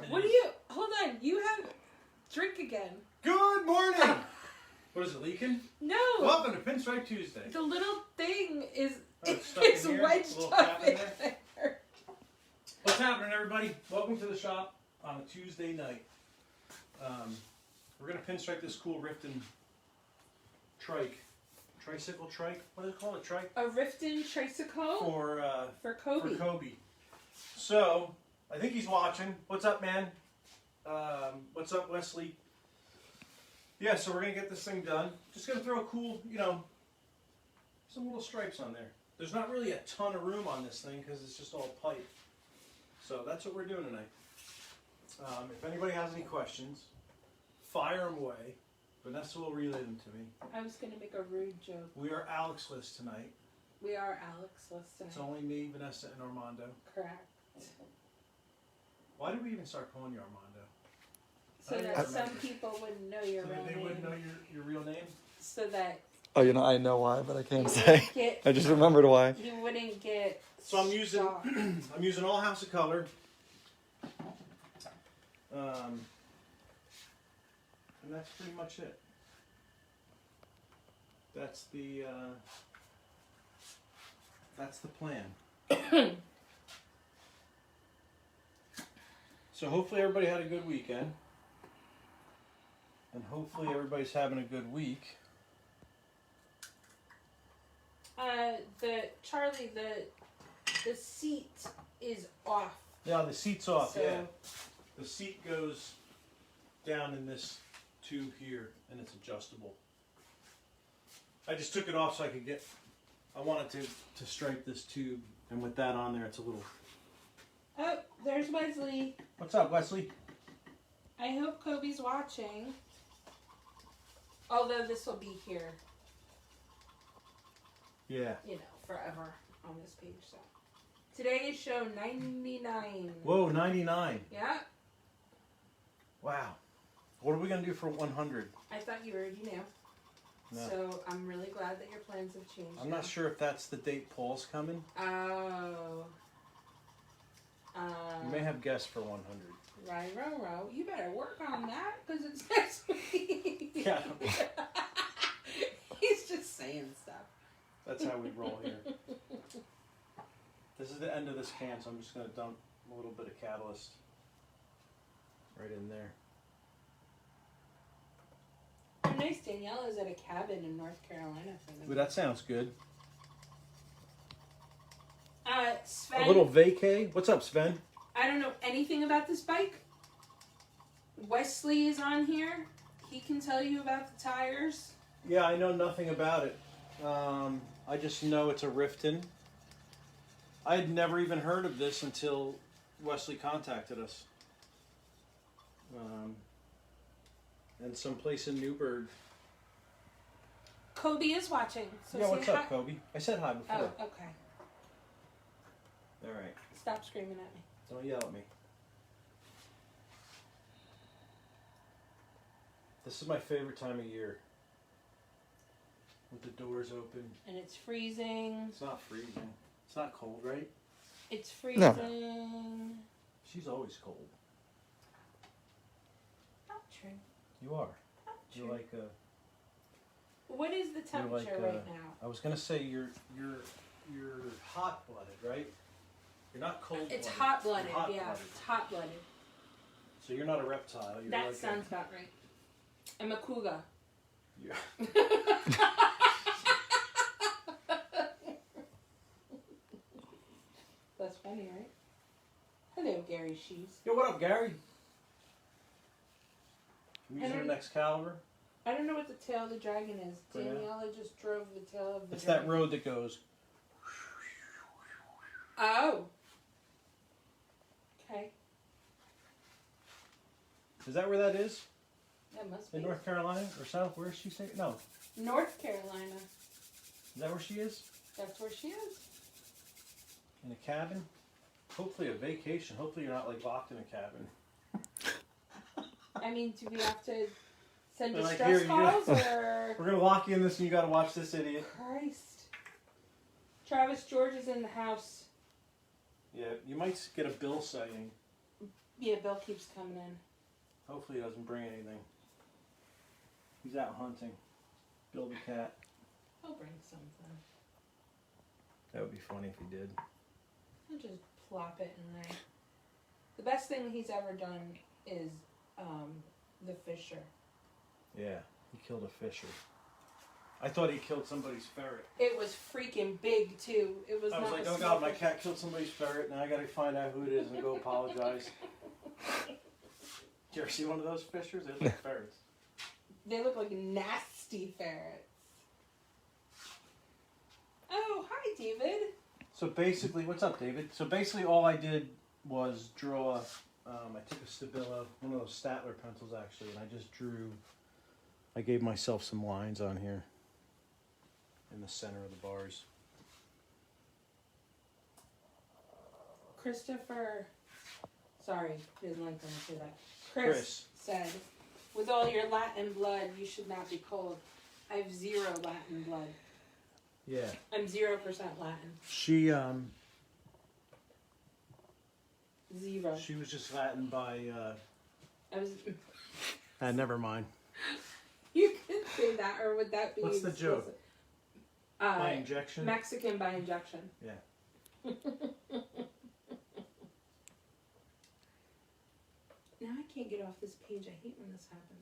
What do you... Hold on. You have... Drink again. Good morning! What is it, leaking? No. Welcome to Pinstripe Tuesday. The little thing is... It's wedged up in there. What's happening, everybody? Welcome to the shop on a Tuesday night. We're going to pinstripe this cool Rifton Tricycle trike. What do they call it? Trike? A Rifton Tricycle? For Kobe. For Kobe. So, I think he's watching. What's up, man? What's up, Wesley? Yeah, so we're going to get this thing done. Just going to throw a cool, some little stripes on there. There's not really a ton of room on this thing because it's just all pipe. So that's what we're doing tonight. If anybody has any questions, fire them away. Vanessa will relay them to me. I was going to make a rude joke. We are Alex-less tonight. We are Alex-less tonight. It's only me, Vanessa, and Armando. Correct. Why did we even start calling you Armando? So that some people wouldn't know your real name. They wouldn't know your real name? So that... Oh, I know why, but I can't say. Get, I just remembered why. You wouldn't get... So I'm using all House of Color. And that's pretty much it. That's the plan. So hopefully everybody had a good weekend. And hopefully everybody's having a good week. Charlie, the seat is off. Yeah, the seat's off, So, yeah. The seat goes down in this tube here, and it's adjustable. I just took it off so I could I wanted to stripe this tube, and with that on there, it's a little... Oh, there's Wesley. What's up, Wesley? I hope Kobe's watching. Although this will be here, Yeah. forever on this page. So today is show 99. Whoa, 99. Yeah. Wow. What are we going to do for 100? I thought you already knew. No. So I'm really glad that your plans have changed. I'm not sure if that's the date Paul's coming. Oh. You may have guessed for 100. Right, row. You better work on that because it's next week. Yeah. He's just saying stuff. That's how we roll here. This is the end of this can, so I'm just going to dump a little bit of catalyst right in there. How nice Danielle is at a cabin in North Carolina for them. Ooh, that sounds good. Sven. A little vacay. What's up, Sven? I don't know anything about this bike. Wesley is on here. He can tell you about the tires. Yeah, I know nothing about it. I just know it's a Rifton. I had never even heard of this until Wesley contacted us. And someplace in Newburgh. Kobe is watching. So Yeah, say what's hi. up, Kobe? I said hi before. Oh, okay. All right. Stop screaming at me. Don't yell at me. This is my favorite time of year. With the doors open. And it's freezing. It's not freezing. It's not cold, right? It's freezing. No. She's always cold. Not true. You are. Not You're true. like a... What is the temperature right now? I was gonna say you're hot-blooded, right? You're not cold-blooded. It's hot-blooded, You're yeah. hot-blooded. It's hot-blooded. So you're not a reptile. You're That like sounds about right. I'm a cougar. Yeah. That's funny, right? Hello, Gary Shees. Yo, what up, Gary? I'm using the don't- next caliber. I don't know what the tail of the dragon is. Oh, yeah? Daniela just drove the tail of the It's dragon. that road that goes. Oh. Okay. Is that where that is? That must be. In North Carolina or South? Where is she saying? No. North Carolina. Is that where she is? That's where she is. In a cabin? Hopefully a vacation. Hopefully you're not like locked in a cabin. I mean, do we have to send They're like, distress "Here, you calls go." or... We're gonna lock you in this and you gotta watch this idiot. Christ. Travis George is in the house. Yeah, you might get a bill saying Yeah, Bill keeps coming in. Hopefully he doesn't bring anything. He's out hunting. Bill the cat. He'll bring something. That would be funny if he did. He'll just plop it in there. The best thing he's ever done is the fisher. Yeah, he killed a fisher. I thought he killed somebody's ferret. It was freaking big too. It was. I was not like, a oh small God, my fish. cat killed somebody's ferret. Now I gotta find out who it is and go apologize. Did you ever see one of those fishers? They look like ferrets. They look like nasty ferrets. Oh, hi, David. So basically, what's up, David? So basically, all I did was draw. I took a Stabilo, one of those Statler pencils actually, and I just drew. I gave myself some lines on here in the center of the bars. Christopher. Sorry, didn't like when I say that. Chris said, with all your Latin blood, you should not be cold. I have 0 Latin blood. Yeah. I'm 0% Latin. She 0. She was just Latin by. I was. Never mind. You could say that, or would that be? What's the joke? By Uh, injection. Mexican by injection. Yeah. Now I can't get off this page. I hate when this happens.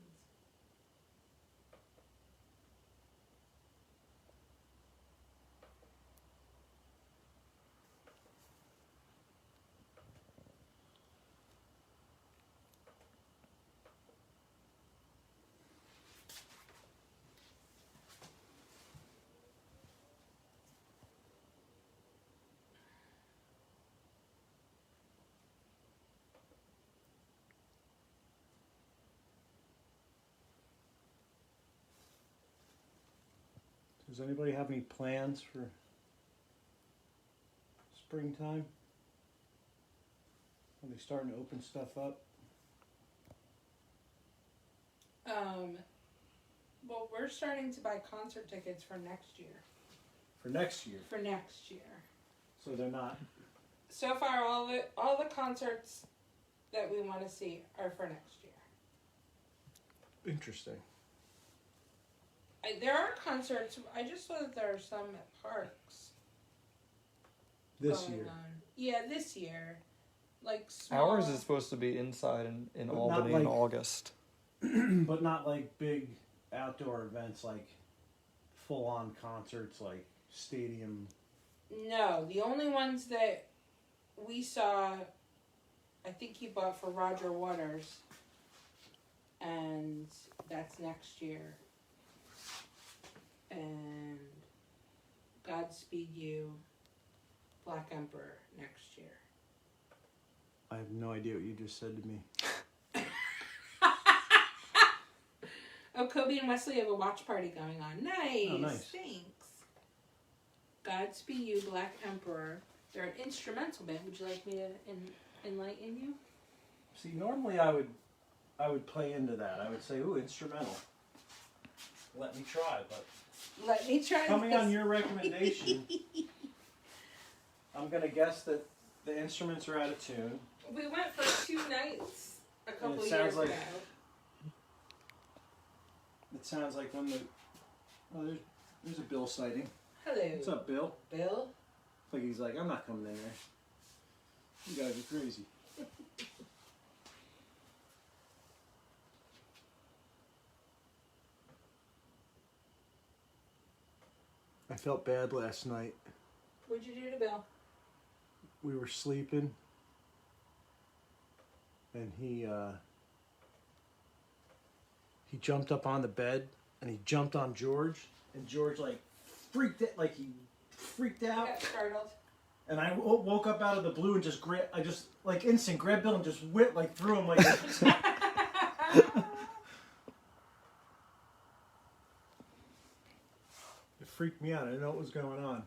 Does anybody have any plans for springtime? Are they starting to open stuff up? Well, we're starting to buy concert tickets for next year. For next year. For next year. So they're not. So far, all the concerts that we want to see are for next year. Interesting. There are concerts. I just saw that there are some at parks. This going year. on. Yeah, this year. Like small. Ours is supposed to be inside in But not Albany in like- August. But not like big outdoor events like full on concerts like stadium. No, the only ones that we saw, I think he bought for Roger Waters, and that's next year. And Godspeed You, Black Emperor next year. I have no idea what you just said to me. Oh, Kobe and Wesley have a watch party going on. Nice. Oh, nice. Thanks. Godspeed You, Black Emperor. They're an instrumental band. Would you like me to enlighten you? See, normally I would play into that. I would say, ooh, instrumental. Let me try, but Let me try coming this. on your recommendation, I'm gonna guess that the instruments are out of tune. We went for 2 nights a couple it years sounds like- ago. It sounds like when the there's a Bill sighting. Hello. What's up, Bill? Bill? Like he's like, I'm not coming in there. You guys are crazy. I felt bad last night. What'd you do to Bill? We were sleeping, and he jumped up on the bed, and he jumped on George, and George freaked out, I got startled. and I woke up out of the blue and just instant grabbed Bill and just threw him It freaked me out. I didn't know what was going on.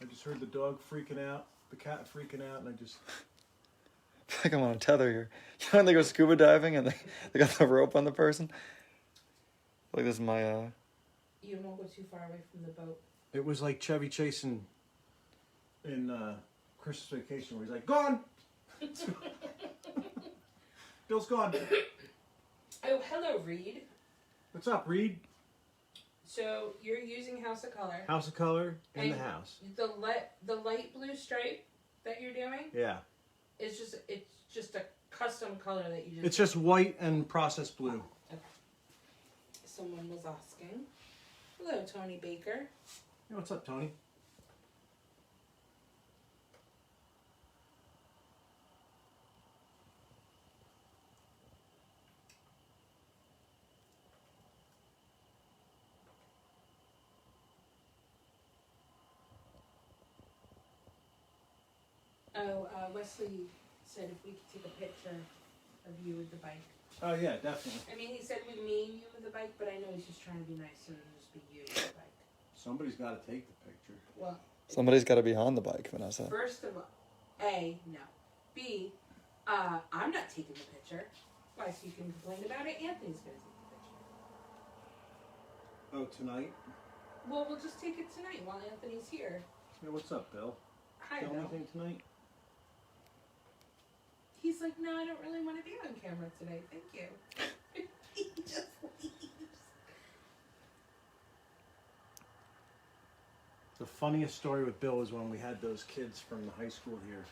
I just heard the dog freaking out, the cat freaking out, and I just... I feel like I'm on a tether here. You know when they go scuba diving and they got the rope on the person? Like this is my You won't go too far away from the boat. It was like Chevy Chase in Christmas Vacation where he's like, gone! Bill's gone. Oh, hello, Reed. What's up, Reed? So you're using House of Color. House of Color in the And house. The light blue stripe that you're doing Yeah. is just a custom color that you just. It's just white and processed blue. Okay. Someone was asking. Hello, Tony Baker. Hey, what's up, Tony? Oh, Wesley said if we could take a picture of you with the bike. Oh yeah, definitely. I mean, he said with me and you with the bike, but I know he's just trying to be nice, so it'll just be you with the bike. Somebody's got to take the picture. Well, Somebody's got to be on the bike, Vanessa. first of all, A, no. B, I'm not taking the picture. Why, so you can complain about it? Anthony's going to take the picture. Oh, tonight? Well, we'll just take it tonight while Anthony's here. Yeah, what's up, Bill? Hi, Do Bill. anything tonight? He's like, no, I don't really want to be on camera today. Thank you. He just leaves. The funniest story with Bill was when we had those kids from the high school here.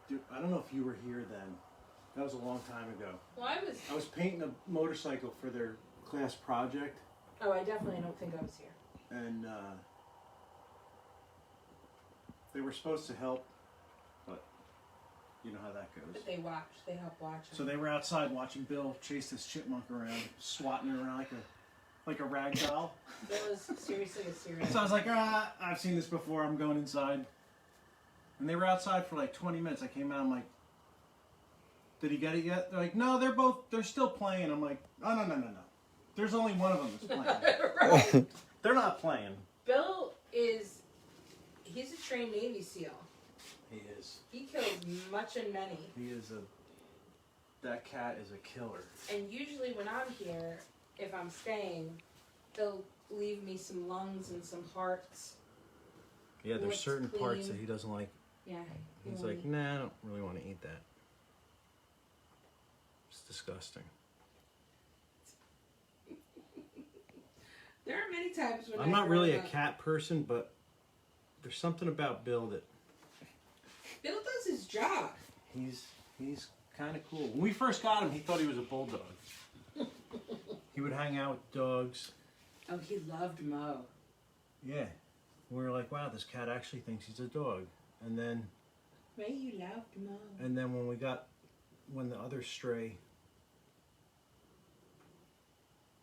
Dude, I don't know if you were here then. That was a long time ago. Well, I was painting a motorcycle for their class project, Oh, I definitely don't think I was here. and they were supposed to help, but you know how that goes. But they watched. They helped watch him. So they were outside watching Bill chase this chipmunk around, swatting her around like a rag doll. That was seriously a serious. So I was like, I've seen this before, I'm going inside. And they were outside for like 20 minutes. I came out, I'm like, did he get it yet? They're like, no, they're still playing. I'm like, oh, no. There's only one of them that's playing. Right. They're not playing. Bill he's a trained Navy SEAL. He is. He kills much and many. That cat is a killer. And usually when I'm here, if I'm staying, they'll leave me some lungs and some hearts. Yeah, there's Licked certain parts clean. that he doesn't like. Yeah. He's like, nah, I don't really want to eat that. It's disgusting. There are many times when I'm not really a cat person, but there's something about Bill that Bill does his job. he's kind of cool. When we first got him, he thought he was a bulldog. He would hang out with dogs. Oh, he loved Mo. Yeah. We were like, wow, this cat actually thinks he's a dog. And then Ray, you loved Mo. when the other stray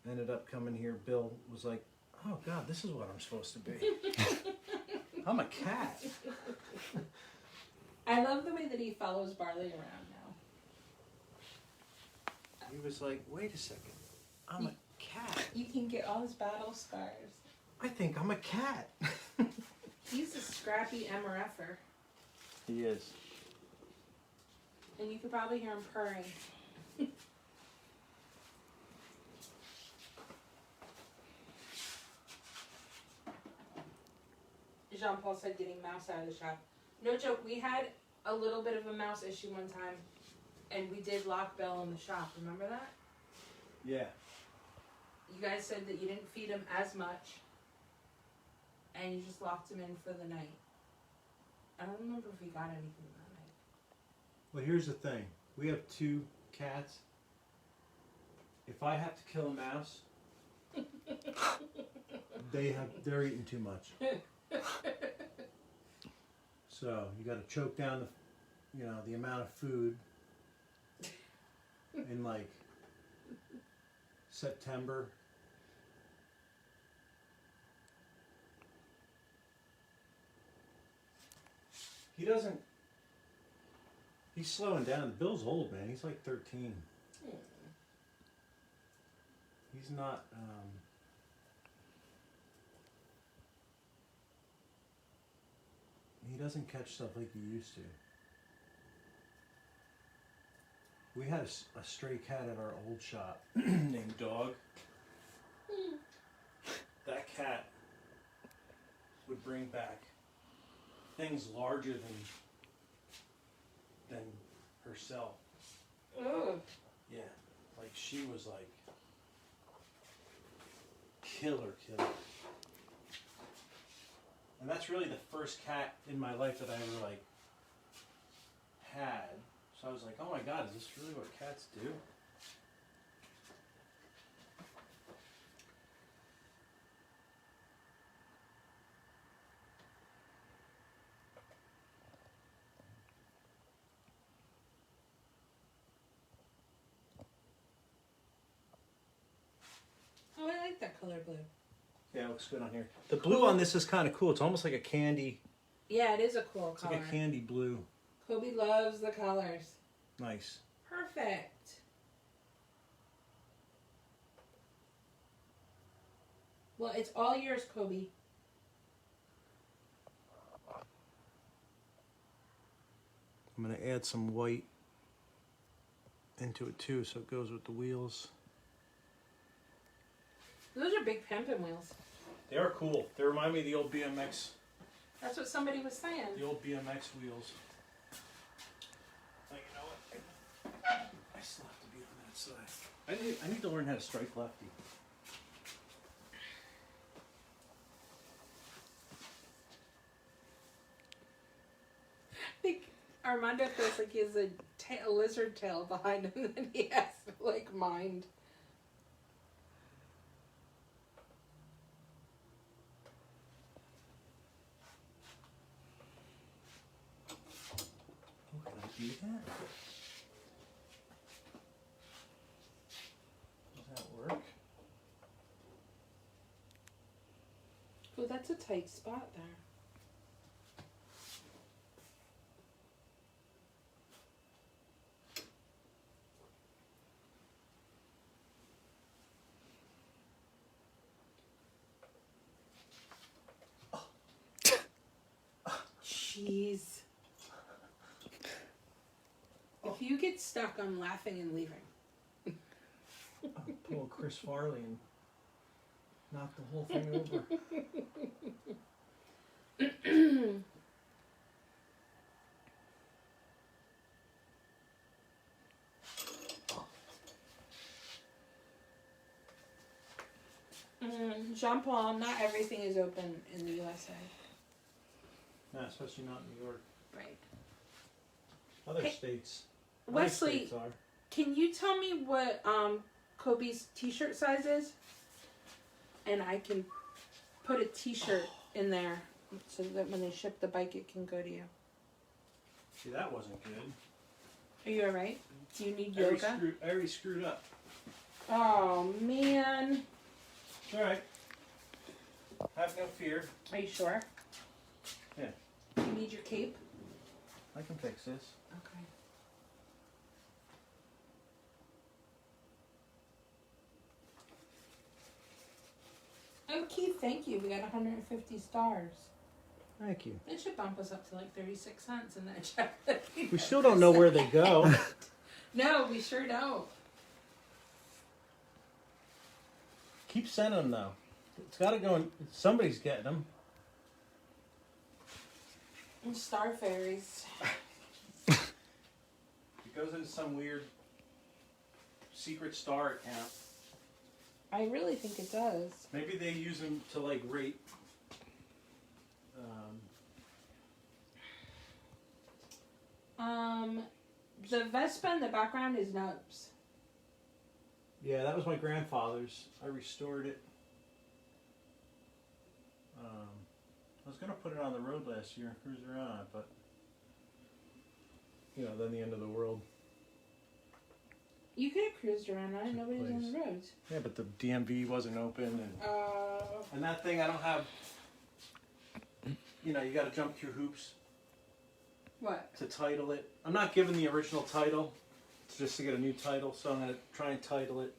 ended up coming here, Bill was like, oh God, this is what I'm supposed to be. I'm a cat. I love the way that he follows Barley around now. He was like, wait a second, I'm a cat. You can get all his battle scars. I think I'm a cat. He's a scrappy MRFer. He is. And you could probably hear him purring. Jean-Paul said getting mouse out of the shop. No joke, we had a little bit of a mouse issue one time, and we did lock Bell in the shop. Remember that? Yeah. You guys said that you didn't feed him as much, and you just locked him in for the night. I don't remember if we got anything that night. Well, here's the thing. We have 2 cats. If I have to kill a mouse, they're eating too much. So you got to choke down the amount of food in like September. He's slowing down. Bill's old, man. He's like 13. He's not, he doesn't catch stuff like he used to. We had a stray cat at our old shop named Dog. That cat would bring back things larger than herself. Oh. Yeah, like she was like killer. And that's really the first cat in my life that I ever like had. So I was like, oh my God, is this really what cats do? Oh, I like that color blue. Yeah, it looks good on here. The blue on this is kind of cool. It's almost like a candy. Yeah, it is a cool It's color. like a candy blue. Kobe loves the colors. Nice. Perfect. Well, it's all yours, Kobe. I'm going to add some white into it too so it goes with the wheels. Those are big pimpin' wheels. They are cool. They remind me of the old BMX. That's what somebody was saying. The old BMX wheels. Like, you know what? I still have to be on that side. I need to learn how to strike lefty. I think Armando feels like he has a lizard tail behind him that he has to, like, mind. Can I do that? Does that work? Oh, that's a tight spot there. Jeez. If you get stuck, I'm laughing and leaving. Pull Chris Farley and knock the whole thing over. Jean-Paul, not everything is open in the USA. No, especially not in New York. Right. Other Hey, states. Wesley, Other states are. can you tell me what Kobe's t-shirt size is? And I can put a t-shirt in there so that when they ship the bike, it can go to you. See, that wasn't good. Are you alright? Do you need I yoga? already screwed up. Oh, man. It's alright. Have no fear. Are you sure? Yeah. You need your cape? I can fix this. Okay. Oh, Keith, thank you. We got 150 stars. Thank you. It should bump us up to like 36 cents in that check. We still don't know where they go. No, we sure don't. Keep sending them though. It's got to go in. Somebody's getting them. And Star Fairies. It goes into some weird secret star account. I really think it does. Maybe they use them to like rate. The Vespa in the background is Nubs. Yeah, that was my grandfather's. I restored it. I was gonna put it on the road last year and cruise around on it, but you know, then the end of the world. You could have cruised around on it. Took Nobody's on place. the roads. Yeah, but the DMV wasn't open, and that thing I don't have. You know, you got to jump through hoops What? to title it. I'm not giving the original title. It's just to get a new title, so I'm gonna try and title it.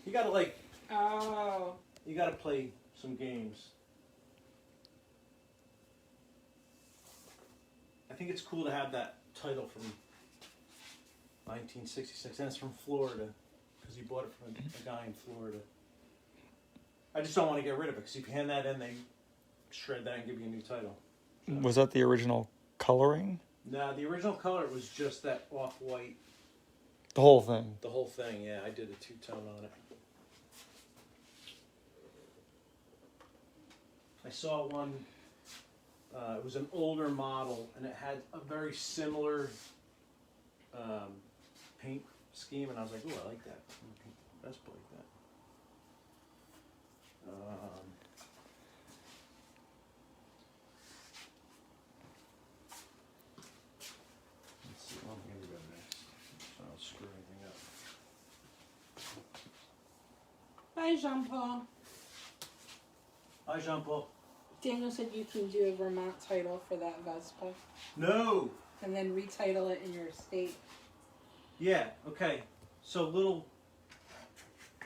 You gotta like. Oh. You gotta play some games. I think it's cool to have that title from 1966, and it's from Florida, because he bought it from a guy in Florida. I just don't want to get rid of it, because if you hand that in, they shred that and give you a new title. So. Was that the original coloring? Nah, the original color was just that off-white. The whole thing. The whole thing, yeah. I did a two-tone on it. I saw one, it was an older model, and it had a very similar paint scheme, and I was like, ooh, I like that. Best like that. Let's see, well, here we go next. So I'll screw anything up. Bye, Jean-Paul. Hi, Jean-Paul. Daniel said you can do a Vermont title for that Vespa. No! And then retitle it in your state. Yeah, okay. So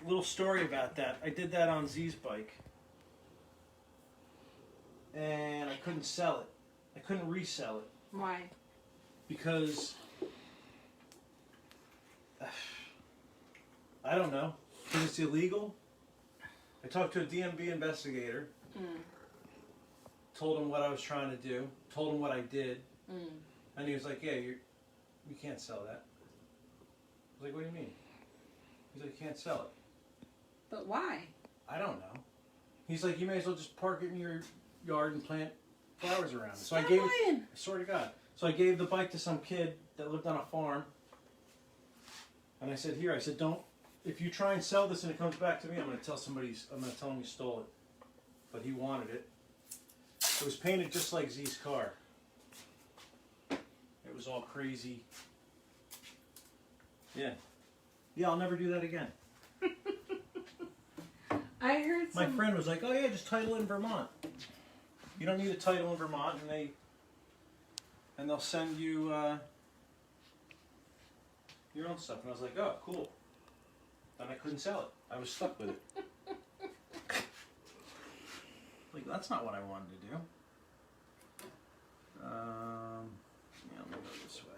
little story about that. I did that on Z's bike. And I couldn't sell it. I couldn't resell it. Why? Because I don't know. Because it's illegal. I talked to a DMV investigator. Told him what I was trying to do. Told him what I did. And he was like, yeah, you can't sell that. I was like, what do you mean? He's like, you can't sell it. But why? I don't know. He's like, you may as well just park it in your yard and plant flowers around it. So I gave it, I swear to God. So I gave the bike to some kid that lived on a farm. And I said, here, I said, don't, if you try and sell this and it comes back to me, I'm going to tell him you stole it. But he wanted it. It was painted just like Z's car. It was all crazy. Yeah. Yeah, I'll never do that again. I heard My friend was like, oh yeah, just title in Vermont. You don't need a title in Vermont, and they'll send you your own stuff. And I was like, oh, cool. Then I couldn't sell it. I was stuck with it. Like, that's not what I wanted to do. Yeah, let me go this way.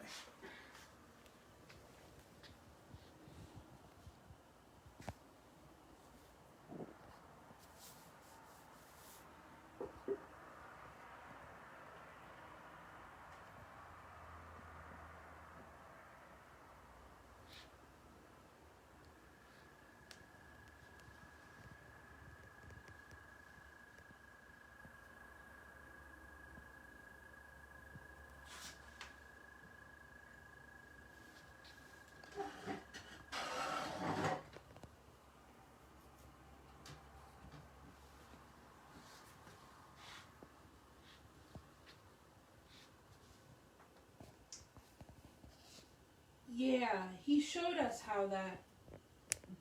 Yeah, he showed us how that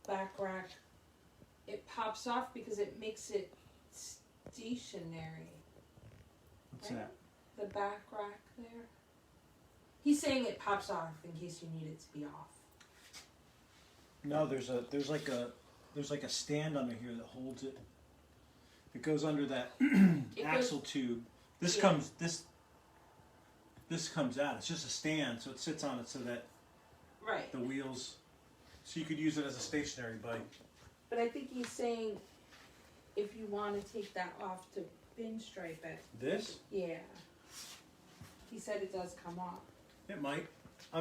back rack, it pops off because it makes it stationary. What's right? that? The back rack there. He's saying it pops off in case you need it to be off. No, there's like a stand under here that holds it. It goes under that axle tube. This comes out. It's just a stand, so it sits on it so that the wheels, so you could use it as a stationary bike. But I think he's saying if you want to take that off to pinstripe it. This? Yeah. He said it does come off. It might. I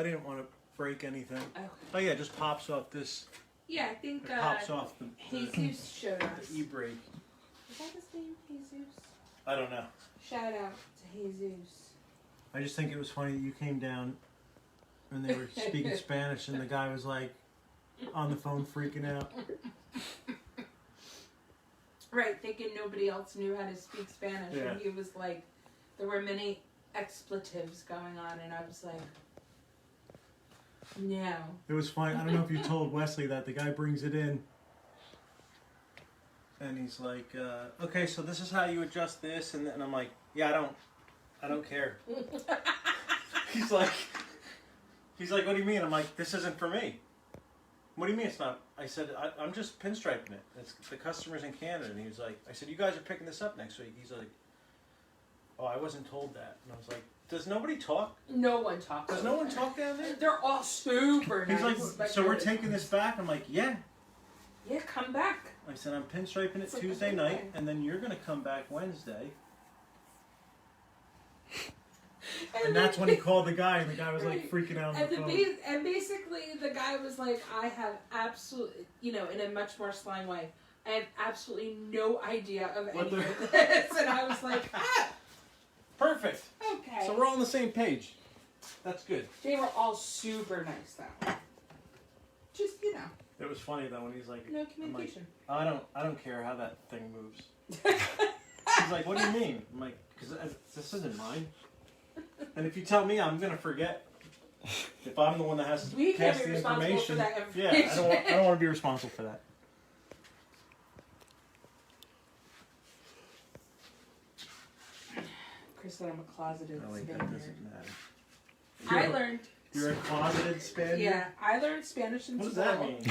didn't want to break anything. Okay. Oh yeah, it just pops off this. Yeah, I think It pops off the Jesus showed us. the e-brake. Is that his name, Jesus? I don't know. Shout out to Jesus. I just think it was funny that you came down and they were speaking Spanish and the guy was like on the phone freaking out. Right, thinking nobody else knew how to speak Spanish. Yeah. And he was like, there were many expletives going on, and I was like, no. It was funny. I don't know if you told Wesley that the guy brings it in and he's like, okay, so this is how you adjust this, and I'm like, yeah, I don't care. He's like, what do you mean? I'm like, this isn't for me. What do you mean it's not? I said, I'm just pinstriping it. It's the customers in Canada. And he was like, I said, you guys are picking this up next week. He's like, oh, I wasn't told that. And I was like, does nobody talk? No one talks. Does no one talk down there? They're all super He's nice. like, so we're taking this back? I'm like, yeah. Yeah, come back. I said, I'm pinstriping it It's like Tuesday a night, thing. and then you're going to come back Wednesday. And that's when he called the guy, and the guy was like freaking out on the phone. And basically, the guy was like, I have absolutely, in a much more slang way, I have absolutely no idea of any of this. And I was like, Perfect. Okay. So we're all on the same page. That's good. They were all super nice, though. Just, It was funny, though, when he's like... No communication. I'm like, I don't care how that thing moves. He's like, what do you mean? I'm like, because this isn't mine. And if you tell me, I'm going to forget. If I'm the one that has to pass the information. For that information. Yeah, I don't want to be responsible for that. Chris said I'm a closeted Spaniard. That doesn't matter. I learned... You're a closeted Spaniard? Yeah, I learned Spanish in school. What does that mean?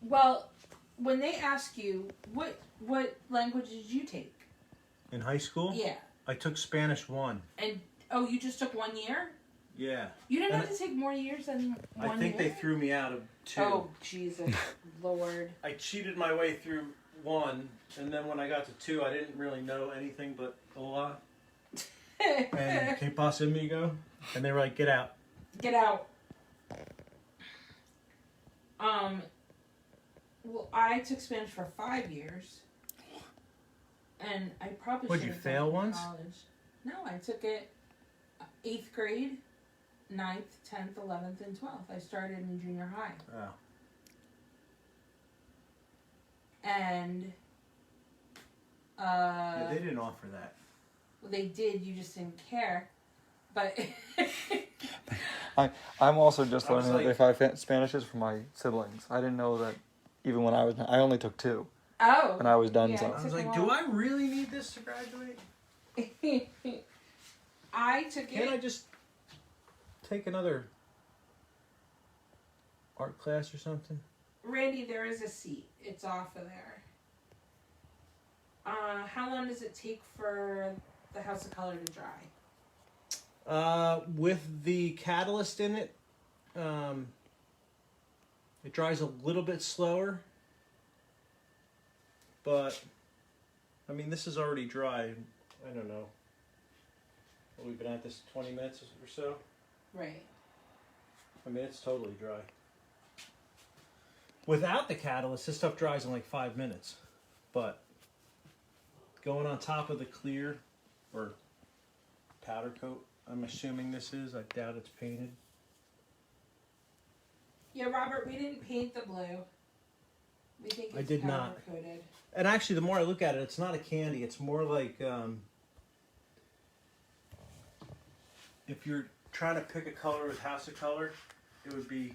Well, when they ask you, what language did you take? In high school? Yeah. I took Spanish 1. And, you just took 1 year? Yeah. You didn't have to take more years than 1 year? I think they threw me out of 2. Oh, Jesus. Lord. I cheated my way through 1, and then when I got to 2, I didn't really know anything but hola. And que pasa, amigo? And they were like, get out. Get out. Well, I took Spanish for 5 years. And I probably Would you fail once? College. No, I took it 8th grade, 9th, 10th, 11th, and 12th. I started in junior high. Oh. And Yeah, they didn't offer that. well, they did, you just didn't care. But I'm also just I was learning like- that if Spanish is for my siblings. I didn't know that even when I only took 2. oh, And I was done, yeah, so. it I took was a like, while. do I really need this to graduate? I took Can't I it. just take another art class or something? Randy, there is a seat. It's off of there. How long does it take for the House of Color to dry? With the catalyst in it, it dries a little bit slower. But, I mean, this is already dry. I don't know. Well, we've been at this 20 minutes or so. Right. I mean, it's totally dry. Without the catalyst, this stuff dries in like 5 minutes. But going on top of the clear or powder coat, I'm assuming this is. I doubt it's painted. Yeah, Robert, we didn't paint the blue. We think it's I did powder not. coated. And actually, the more I look at it, it's not a candy. It's more like if you're trying to pick a color with House of Color, it would be.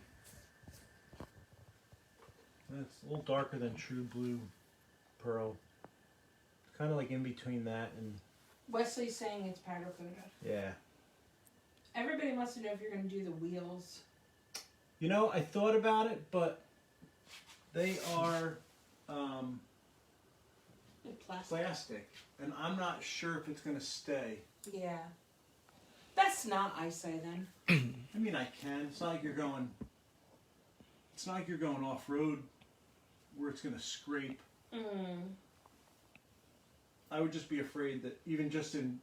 It's a little darker than True Blue Pearl. It's kind of like in between that and. Wesley's saying it's powder coated. Yeah. Everybody wants to know if you're going to do the wheels. You know, I thought about it, but they are plastic, and I'm not sure if it's going to stay. Yeah. Best not, I say then. I mean, I can. It's not like you're going. It's not like you're going off road where it's going to scrape. I would just be afraid that even just in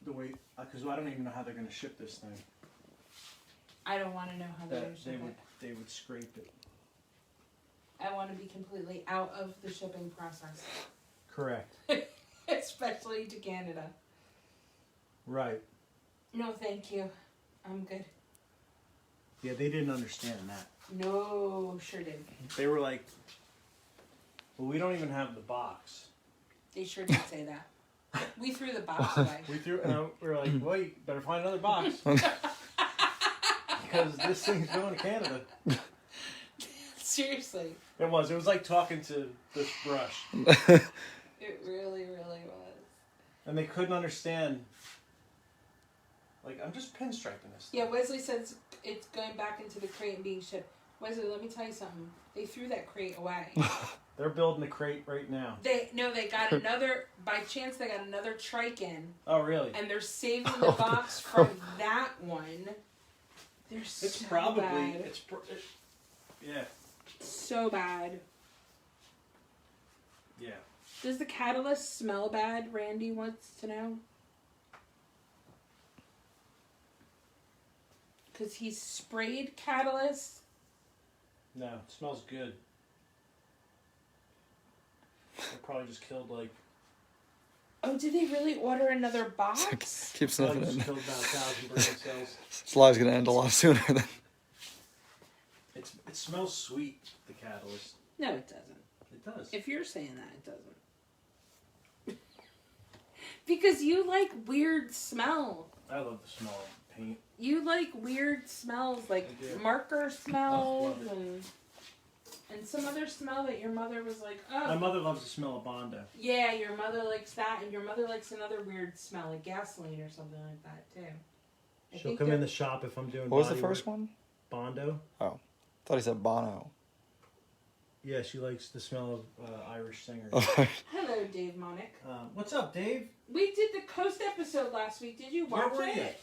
the way, because I don't even know how they're going to ship this thing. I don't want to know how they're going to ship it. They would scrape it. I want to be completely out of the shipping process. Correct. Especially to Canada. Right. No, thank you. I'm good. Yeah, they didn't understand that. No, sure did. They were like, well, we don't even have the box. They sure did say that. We threw the box away. We were like, well, you better find another box. Because this thing's going to Canada. Seriously. It was like talking to this brush. It really, really was. And they couldn't understand. Like, I'm just pinstriping this thing. Yeah, Wesley says it's going back into the crate and being shipped. Wesley, let me tell you something. They threw that crate away. They're building a crate right now. They got another, by chance they got another trike in. Oh, really? And they're saving the box from that one. They're so It's probably, bad. yeah. So bad. Yeah. Does the catalyst smell bad? Randy wants to know. because he sprayed catalyst. No, it smells good. They probably just killed like. Oh, did they really order another box? Keep sniffing Probably it. just killed about 1,000 brain cells. This live's gonna end a lot sooner than. It smells sweet, the catalyst. No, it doesn't. It does. If you're saying that, it doesn't. Because you like weird smell. I love the smell of paint. You like weird smells, like I do. marker smells love it. and some other smell that your mother was like, oh. My mother loves the smell of Bondo. Yeah, your mother likes that, and your mother likes another weird smell, like gasoline or something like that, too. She'll come in the shop if I'm doing What was the body first work. one? Bondo. Oh, thought he said Bono. Yeah, she likes the smell of Irish singers. Hello, Dave Monick. What's up, Dave? We did the Coast episode last week. Did you watch Where were it?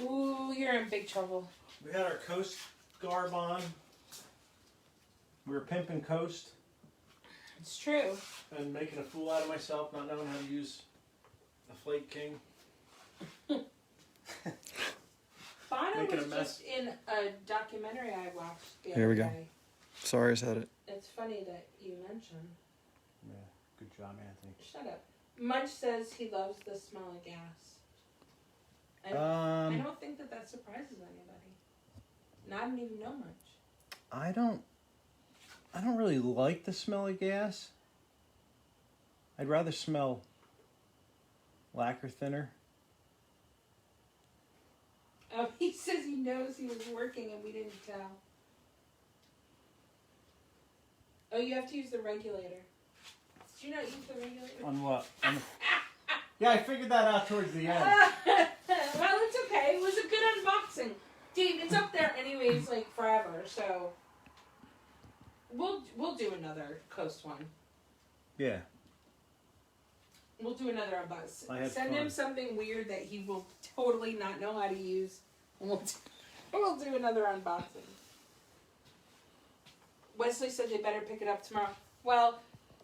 Ooh, you're in big trouble. We had our Coast garb on. We were pimping Coast It's true. and making a fool out of myself, not knowing how to use the Flake King. Bono Making was a mess. just in a documentary I watched the Here other we go. day. Sorry, I said it. It's funny that you mentioned. Yeah, good job, Anthony. Shut up. Munch says he loves the smell of gas. I don't think that surprises anybody. And I don't even know Munch. I don't really like the smell of gas. I'd rather smell lacquer thinner. Oh, he says he knows he was working and we didn't tell. Oh, you have to use the regulator. Did you not use the regulator? On what? Yeah, I figured that out towards the end. Well, it's okay. It was a good unboxing. Dave, it's up there anyways, like forever, so we'll do another Coast one. Yeah. We'll do another unboxing. I had Send fun. him something weird that he will totally not know how to use, and we'll do another unboxing. Wesley said they better pick it up tomorrow. Well,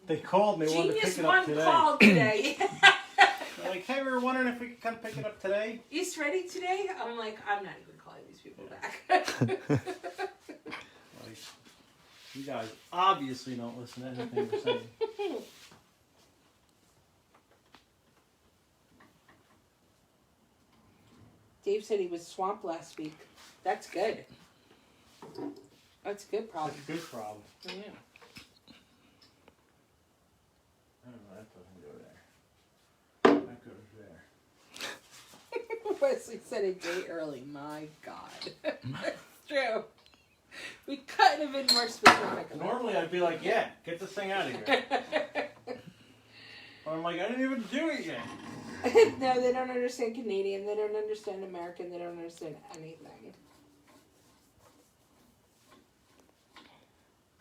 They called me. They wanted to Genius pick it up One today. called today. They're like, hey, we were wondering if we could come pick it up today. East ready today? I'm like, I'm not even calling these people back. Like, you guys obviously don't listen to anything we're saying. Dave said he was swamped last week. That's good. That's a good problem. That's a good problem. Yeah. I don't know, that doesn't go there. That goes there. Wesley said a day early. My God. That's true. We couldn't have been more specific. Normally I'd be like, yeah, get this thing out of here. But I'm like, I didn't even do it yet. No, they don't understand Canadian. They don't understand American. They don't understand anything.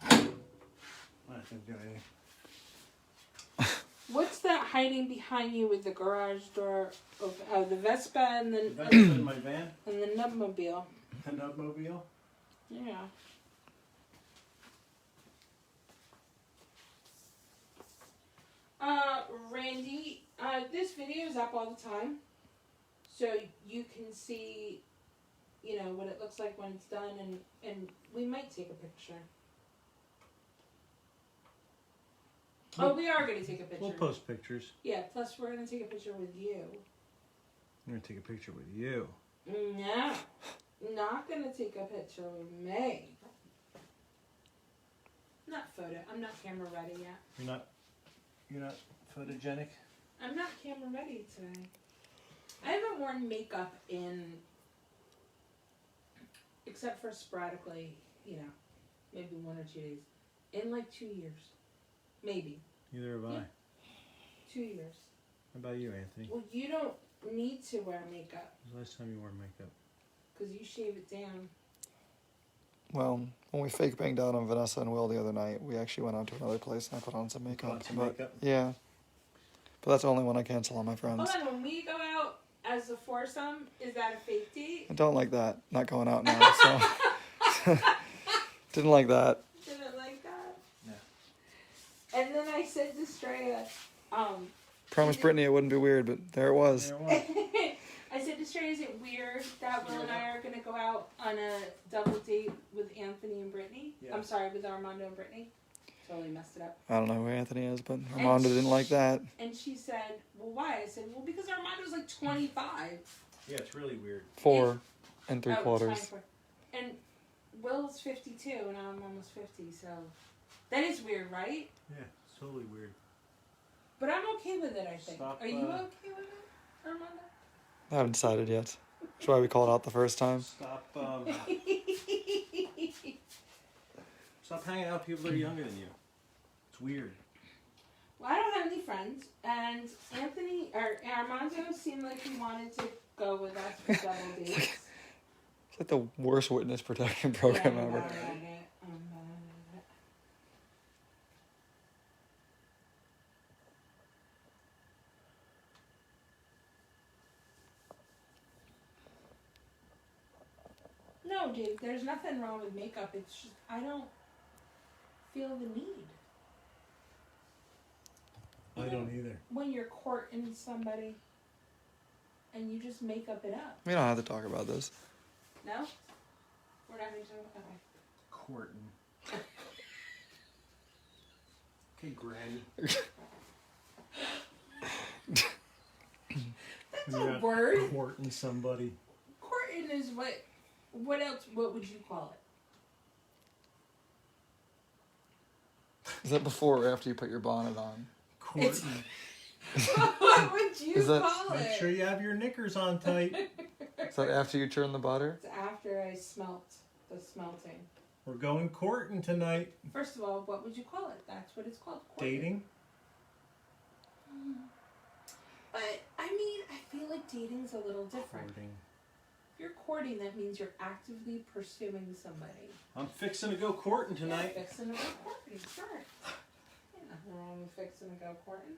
I didn't do anything. What's that hiding behind you with the garage door open? Oh, the Vespa and the That's in my van, and the Nubmobile. the Nubmobile. Yeah. Randy, this video is up all the time, so you can see, you know, what it looks like when it's done, and we might take a picture. Oh, we are going to take a picture. We'll post pictures. Yeah, plus we're going to take a picture with you. I'm going to take a picture with you. No, not going to take a picture with me. Not photo. I'm not camera ready yet. You're not photogenic? I'm not camera ready today. I haven't worn makeup except for sporadically, you know, maybe 1 or 2 days, in like 2 years. Maybe. Neither have I. Yeah. 2 years. How about you, Anthony? Well, you don't need to wear makeup When was the last time you wore makeup? because you shave it down. Well, when we fake banged out on Vanessa and Will the other night, we actually went out to another place and I put on some makeup. on some but, makeup? Yeah. But that's only when I cancel on my friends. Hold on, when we go out as a foursome, is that a fake date? I don't like that. Not going out now, so. Didn't like that. Didn't like that? Yeah. And then I said to Straya, Promised Brittany it wouldn't be weird, but there it was. There it was. I said to Pinstripe, is it weird that Will and I are going to go out on a double date with Anthony and Brittany? Yeah. I'm sorry, with Armando and Brittany. Totally messed it up. I don't know who Anthony is, but Armando didn't like that. And she said, well, why? I said, well, because Armando's like 25. Yeah, it's really weird. 4 3/4. And Will's 52 and I'm almost 50, so that is weird, right? Yeah, it's totally weird. But I'm okay with it, I think. Stop, Are you okay with it, Armando? I haven't decided yet. That's why we called out the first time. Stop hanging out with people that are younger than you. It's weird. Well, I don't have any friends, and Armando seemed like he wanted to go with us for double dates. It's like the worst witness protection program Yeah, I'm ever. bad at it. No, dude, there's nothing wrong with makeup. It's just, I don't feel the need. I don't either. When you're courting somebody and you just make up it up. We don't have to talk about this. No? We're not going to talk about it. Courting. Okay, Granny. That's a word. Courting somebody. Courting is what else, what would you call it? Is that before or after you put your bonnet on? Courting. What would you Is that- call it? Make sure you have your knickers on tight. Is that after you churn the butter? It's after I smelt the smelting. We're going courting tonight. First of all, what would you call it? That's what it's called. Courting. Dating. But, I mean, I feel like dating's a little different. Courting. If you're courting, that means you're actively pursuing somebody. I'm fixing to go courting tonight. Yeah, fixing to go courting, sure. Ain't nothing wrong with fixing to go courting.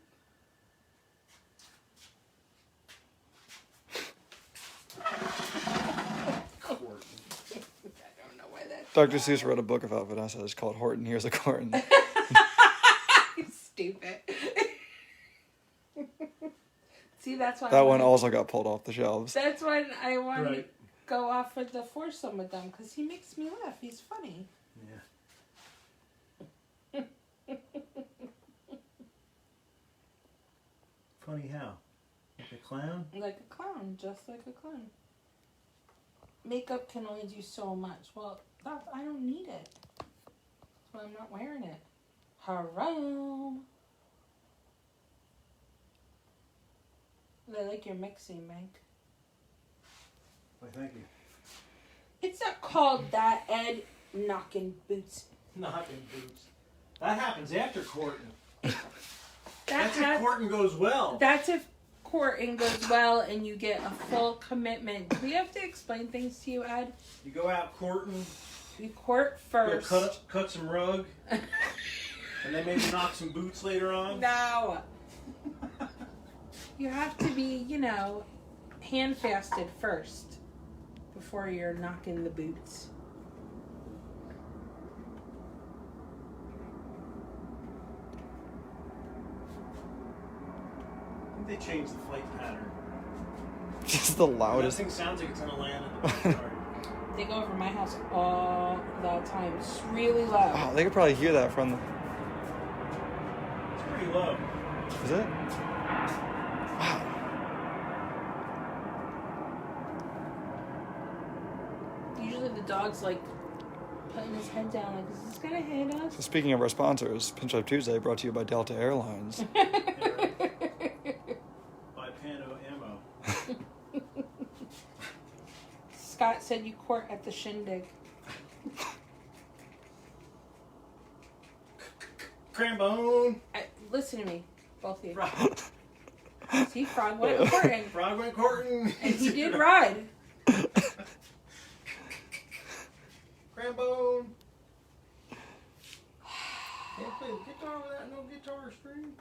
Courting. I don't know why that's Dr. Seuss wrote a book about Vanessa. It's called Horton Here's a Courtin'. stupid. See, that's why That one also got pulled off the shelves. That's when I want Right. to go off with the foursome with them because he makes me laugh. He's funny. Yeah. Funny how? Like a clown? Like a clown, just like a clown. Makeup can only do so much. Well, I don't need it. That's why I'm not wearing it. Hello. I like your mixing, Mike. Why, thank you. It's not called that, Ed. Knocking boots. Knocking boots. That happens after courting. That's if courting goes well. That's if courting goes well and you get a full commitment. Do we have to explain things to you, Ed? You go out courting. You court Go first. cut some rug. And then maybe knock some boots later on. No. You have to be, hand-fasted first before you're knocking the boots. I think they changed the flight pattern. Just the That loudest. thing sounds like it's gonna land in the backyard. They go over my house all the time. It's really loud. Wow, they could probably hear that from the... It's pretty low. Is it? Wow. Usually the dog's like putting his head down like, is this gonna hit us? So speaking of our sponsors, Pinstripe Tuesday brought to you by Delta Airlines. By Pano Ammo. Scott said you court at the shindig. Crambone. Listen to me, both of you. Frog See, Frog went courting. went courting. And he did ride. Crambone. Can't play the guitar without no guitar string.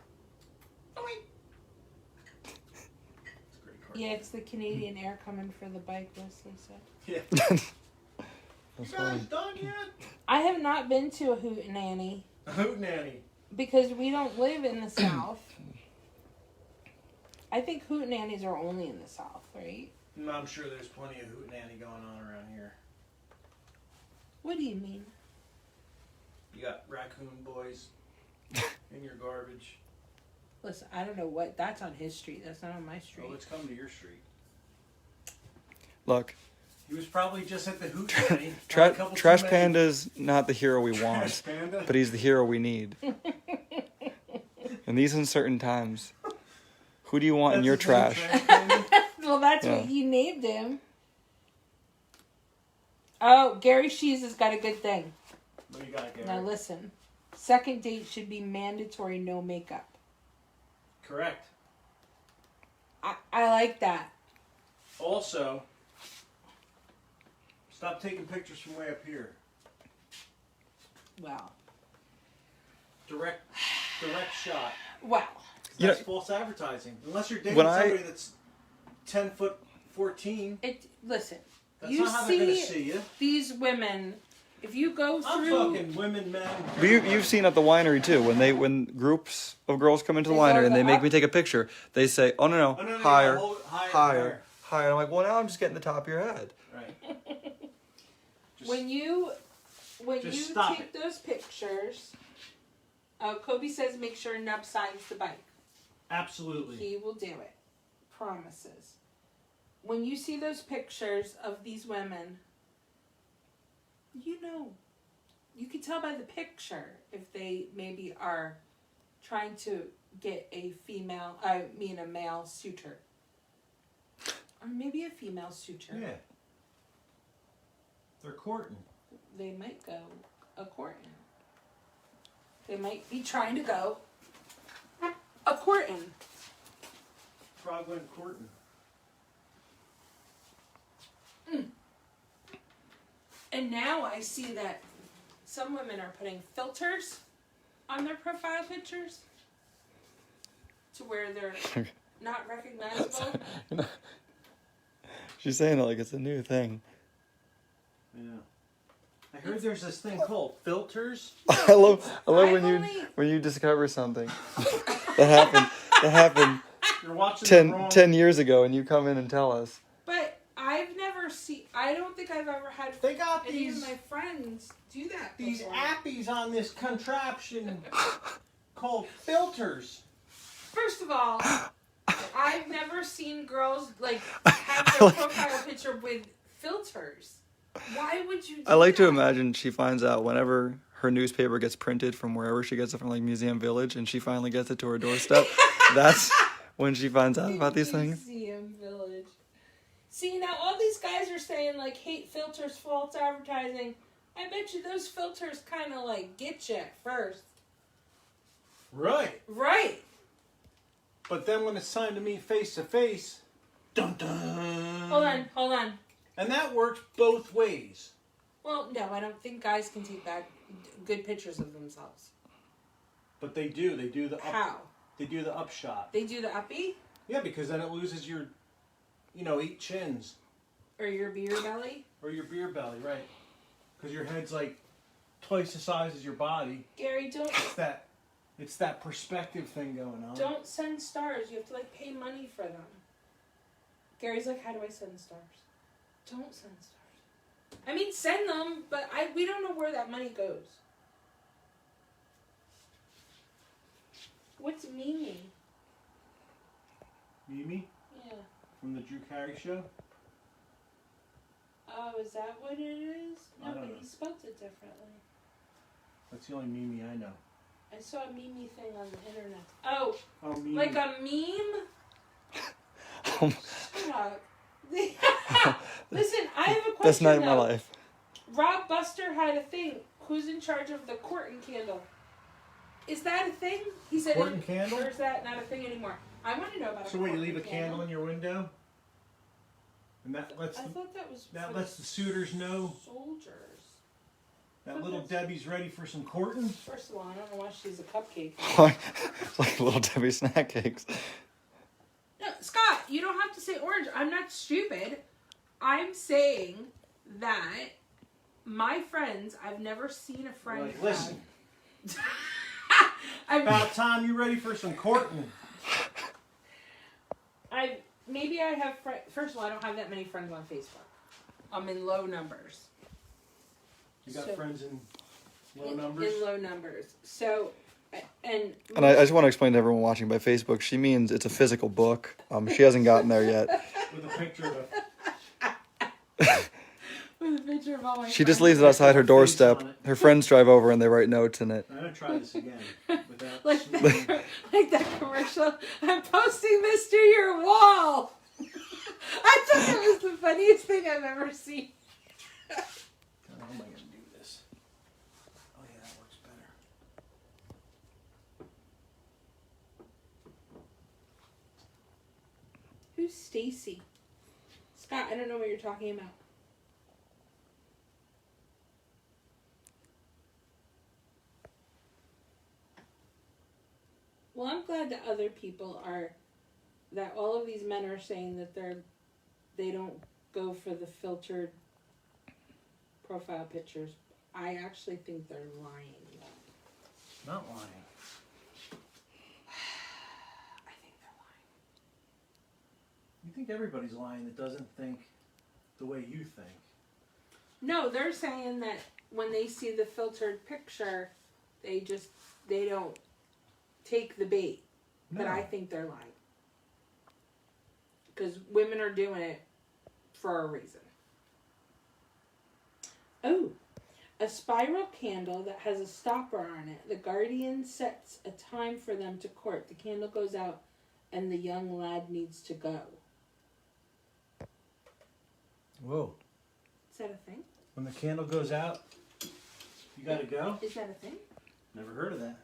It's a great card. Yeah, it's the Canadian Air coming for the bike, Wesley said. Yeah. You That's guys funny. done yet? I have not been to a hootenanny A hootenanny. because we don't live in the South. I think hootenannies are only in the South, right? I'm sure there's plenty of hootenanny going on around here. What do you mean? You got raccoon boys in your garbage. Listen, I don't know what. That's on his street. That's not on my street. Oh, it's coming to your street. Look, He was probably just at the hootenanny. Trash Panda's not the hero we want, Trash Panda? but he's the hero we need. In these uncertain times, who do you want in your That's his name, trash? Panda? Well, that's Yeah. what you named him. Oh, Gary Shees has got a good thing. What do you got, Gary? Now listen. Second date should be mandatory no makeup. Correct. I like that. Also, stop taking pictures from way up here. Wow. Direct shot. Wow. You That's know- false advertising. Unless you're dating When somebody that's 10'14". Listen. That's You not how they're going to see see you. these women, if you go I'm through... talking women, men. But you've seen at the winery too, when groups of girls come into the They go winery to and they the make up- me take a picture, they say, "Oh no, Oh, no, higher, hold it higher, higher, higher." I'm like, "Well, now I'm just getting the top of your head." Right. Just, When you Just stop take those pictures, Kobe says make sure Nub signs the bike. absolutely. He will do it. Promises. When you see those pictures of these women, you can tell by the picture if they maybe are trying to get a male suitor. Or maybe a female suitor. Yeah. They're courting. They might go a courting. They might be trying to go a courting. Frog went courting. And now I see that some women are putting filters on their profile pictures to where they're not recognizable. She's saying it like it's a new thing. Yeah. I heard there's this thing called filters. I love I've when you discover something that happened You're watching the wrong... 10 years ago, and you come in and tell us. But I've never seen. I don't think I've ever had They got any these of my friends do that. these before. appies on this contraption called filters. First of all, I've never seen girls like have their profile picture with filters. Why would you do I like to that? imagine she finds out whenever her newspaper gets printed from wherever she gets it from, like Museum Village, and she finally gets it to her doorstep. That's when she finds out about these things. Museum Village. See, now all these guys are saying, like, hate filters, false advertising. I bet you those filters kind of, like, get you at first. Right. Right. But then when it's time to meet face to face, dun dun. Hold on. And that works both ways. Well, no, I don't think guys can take good pictures of themselves. But they do. They do the How? They do the upshot. They do the uppie? Yeah, because then it loses your, 8 chins. Or your beer belly? Or your beer belly, right. Because your head's like twice the size as your body. Gary, It's that perspective thing going on. don't send stars. You have to, like, pay money for them. Gary's like, how do I send stars? Don't send stars. I mean, send them, but we don't know where that money goes. What's Mimi? Mimi Yeah. from the Drew Carey Show. Oh, is that what it is? I No, don't but know. he spelled it differently. That's the only Mimi I know. I saw a Mimi thing on the internet. Oh, Oh, Mimi. like a meme? Shut up. Listen, I have a question. Best night of my though. life. Rob Buster had a thing. Who's in charge of the Courtin candle? Is that a thing? He said. Courtin candle? Or is that not a thing anymore? I want to know about. So a wait, you Courtin leave a candle in your window? And that lets I thought that was. that for lets the suitors know Soldiers. that little Debbie's ready for some courting. First of all, I don't know why she's a cupcake. It's like Little Debbie snack cakes. No, Scott, you don't have to say orange. I'm not stupid. I'm saying that my friends, I've never seen a friend Like, listen, I've about time you ready for some courting. maybe I have first of all, I don't have that many friends on Facebook. I'm in low numbers. You got So- friends in low numbers? In low numbers. So, and I just want to explain to everyone watching by Facebook, she means it's a physical book. She hasn't gotten there yet. With a picture of with a picture of all my She just friends. leaves it outside her Face doorstep. on it. Her friends drive over and they write notes in it. I'm going to try this again. Without like, sneezing. like that commercial. I'm posting this to your wall. I thought it was the funniest thing I've ever seen. How am I going to do this? Oh yeah, that works better. Who's Stacy? Scott, I don't know what you're talking about. Well, I'm glad that other people that all of these men are saying that they don't go for the filtered profile pictures. I actually think they're lying. Not lying. I think they're lying. You think everybody's lying that doesn't think the way you think. No, they're saying that when they see the filtered picture, they don't take the bait. But No. I think they're lying. Because women are doing it for a reason. Oh, a spiral candle that has a stopper on it. The guardian sets a time for them to court. The candle goes out and the young lad needs to go. Whoa. Is that a thing? When the candle goes out, you got to go? Is that a thing? Never heard of that.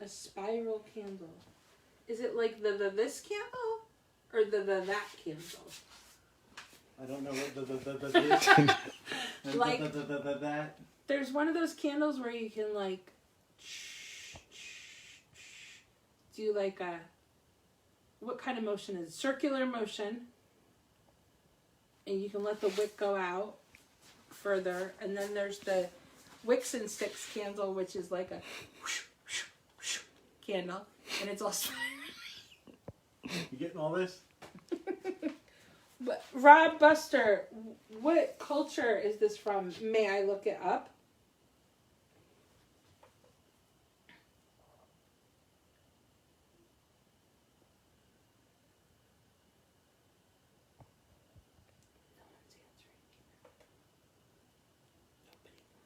A spiral candle. Is it like the this candle? Or the that candle? I don't know what this Like- that. There's one of those candles where you can like do like a, what kind of motion is it? Circular motion, and you can let the wick go out further, and then there's the wicks and sticks candle, which is like a candle, and it's all You getting all this? But Rob Buster, what culture is this from? May I look it up? No one's answering. Nobody wants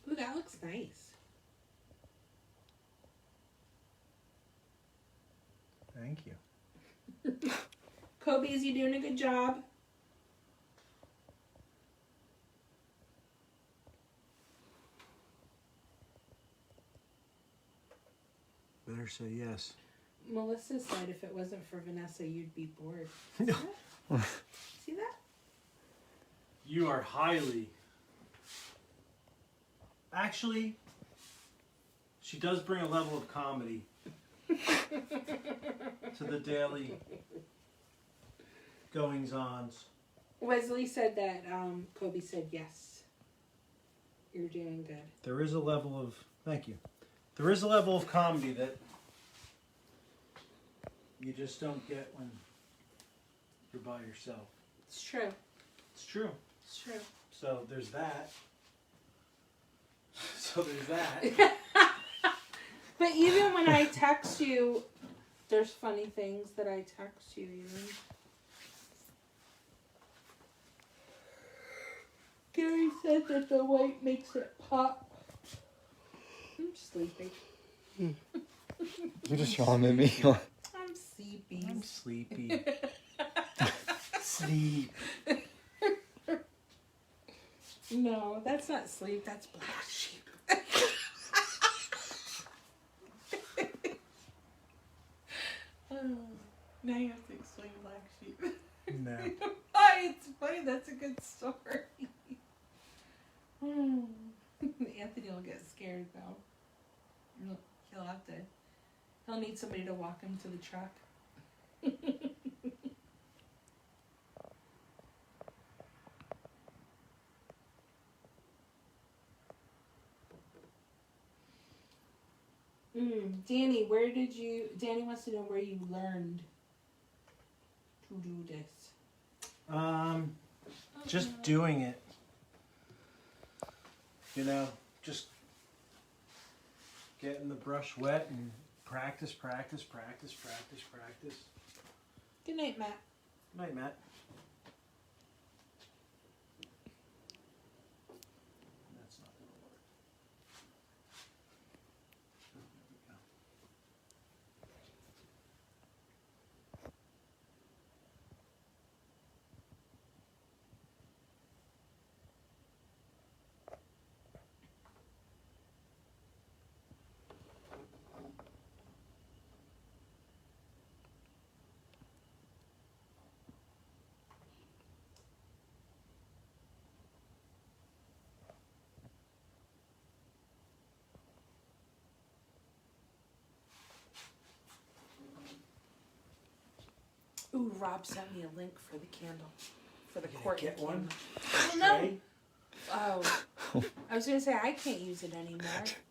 to know. Ooh, that looks nice. Thank you. Kobe, is you doing a good job? Better say yes. Melissa said if it wasn't for Vanessa, you'd be bored. No. See that? You are highly. Actually, she does bring a level of comedy to the daily goings-ons. Wesley said that Kobe said yes. You're doing good. There is a level of, thank you. There is a level of comedy that you just don't get when you're by yourself. It's true. It's true. It's true. So there's that. So there's that. But even when I text you, there's funny things that I text you even. Gary said that the white makes it pop. I'm sleepy. You just yawning at me. I'm sleepy. I'm sleepy. Sleep. No, that's not sleep. That's black sheep. Oh, now you have to explain black sheep. No. Why? It's funny. That's a good story. Anthony will get scared though. He'll need somebody to walk him to the truck. Danny, Danny wants to know where you learned to do this. Just doing it. You know, just getting the brush wet and practice. Good night, Matt. Night, Matt. That's not going to work. There we go. Ooh, Rob sent me a link for the candle. For the court. Get one? Oh, no. Oh. I was going to say, I can't use it anymore.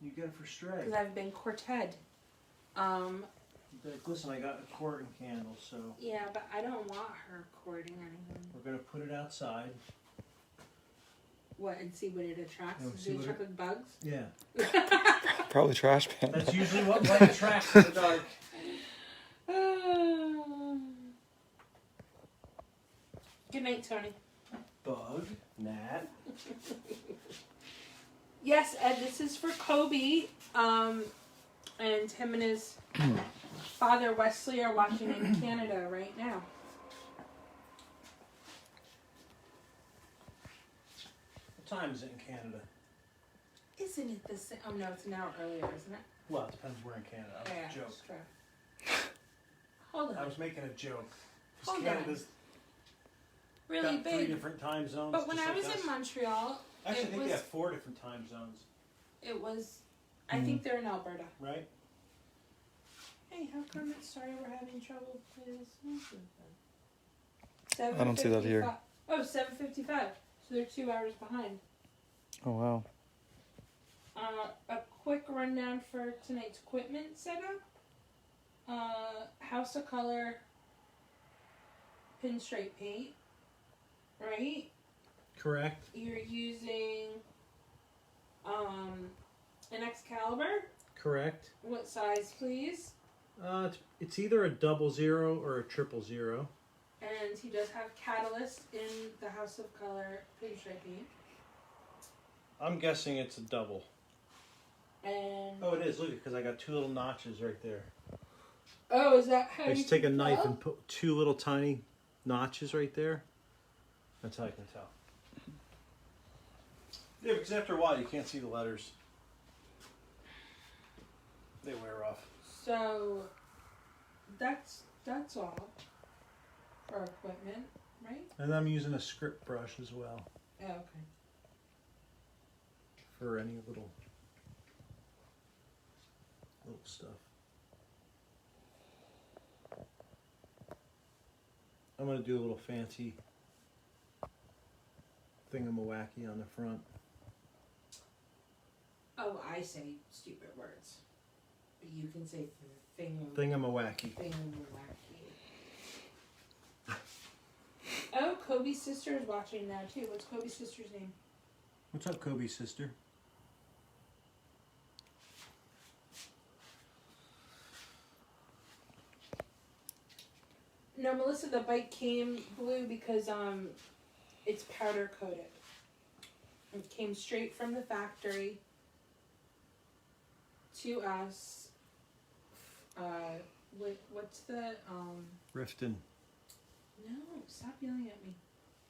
You get it for Stray. Because I've been courted. Listen, I got a courting candle, so Yeah, but I don't want her courting anything. we're going to put it outside. What, and see what it attracts? Yeah, Does see it what attract with bugs? Yeah. Probably trash pan. That's usually what light attracts in the dark. Good night, Tony. Bug, gnat. Yes, Ed, this is for Kobe. And him and his father, Wesley, are watching in Canada right now. What time is it in Canada? Isn't it the same? Oh, no, it's an hour earlier, isn't it? Well, it depends where in Canada. That was a joke. That's true. Hold on. I was making a joke. 'Cause Hold Canada's really got 3 big. different time zones. But when just I like was us. in Montreal, Actually, I it think was, they have 4 different time zones, I think they're in Alberta. right? Hey, how come it's sorry we're having trouble with this? I don't see that here. Oh, 7:55. So they're 2 hours behind. Oh, wow. A quick rundown for tonight's equipment setup. House of Color pinstripe paint, right? Correct. You're using an Excalibur. Correct. What size, please? It's either a 00 or a 000. And he does have Catalyst in the House of Color pinstripe paint. I'm guessing it's a double. And Oh, it is. Look, because I got 2 little notches right there. oh, is that how I you just take a can knife tell? and put 2 little tiny notches right there. That's how I can tell. Yeah, because after a while you can't see the letters. They wear off. So that's all for equipment, right? And I'm using a script brush as well Oh, okay. for any little stuff. I'm going to do a little fancy thingamawacky on the front. Oh, I say stupid words. But you can say Thingamawacky. Thingamawacky. Oh, Kobe's sister is watching now too. What's Kobe's sister's name? What's up, Kobe's sister? No, Melissa, the bike came blue because it's powder coated. It came straight from the factory to us. What's the Rifton. No, stop yelling at me.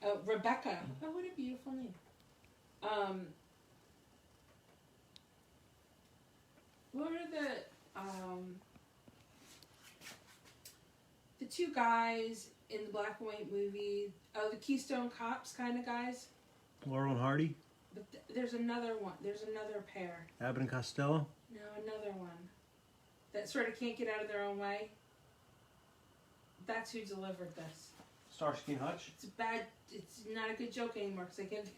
Oh, Rebecca. Oh, what a beautiful name. What are the 2 guys in the black and white movie? Oh, the Keystone Cops kind of guys. Laurel and Hardy. But there's another one. There's another pair. Abbott and Costello. No, another one. That sort of can't get out of their own way. That's who delivered this. Starsky and Hutch. It's bad. It's not a good joke anymore because I can't.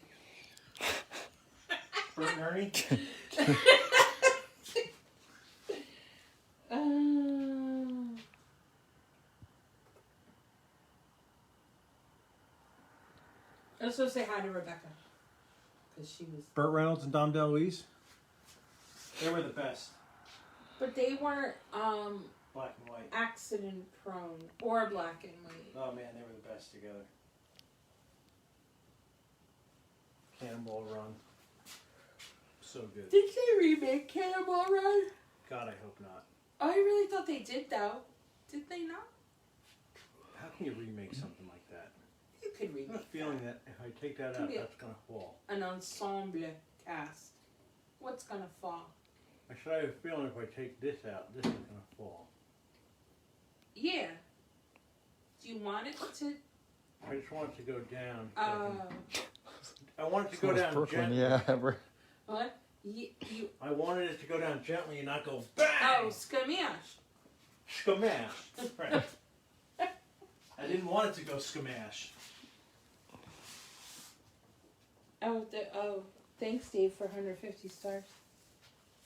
Bert and Ernie. also say hi to Rebecca. Because she was... Burt Reynolds and Dom DeLuise. They were the best. But they weren't Black and white. accident prone or black and white. Oh man, they were the best together. Cannonball Run. So good. Did they remake Cannonball Run? God, I hope not. Oh, I really thought they did, though. Did they not? How can you remake something like that? You could I remake have a feeling that if I take that out, Could be that's going to fall. an ensemble cast. What's gonna fall? I should have a feeling if I take this out, this is going to fall. Yeah. Do you want it to... I just want it to go down. Oh. I want it to go down Brooklyn, gently. yeah, ever. What? I wanted it to go down gently and not go bang! Oh, skamash. Skamash. Right. I didn't want it to go skamash. Oh, thanks, Dave, for 150 stars.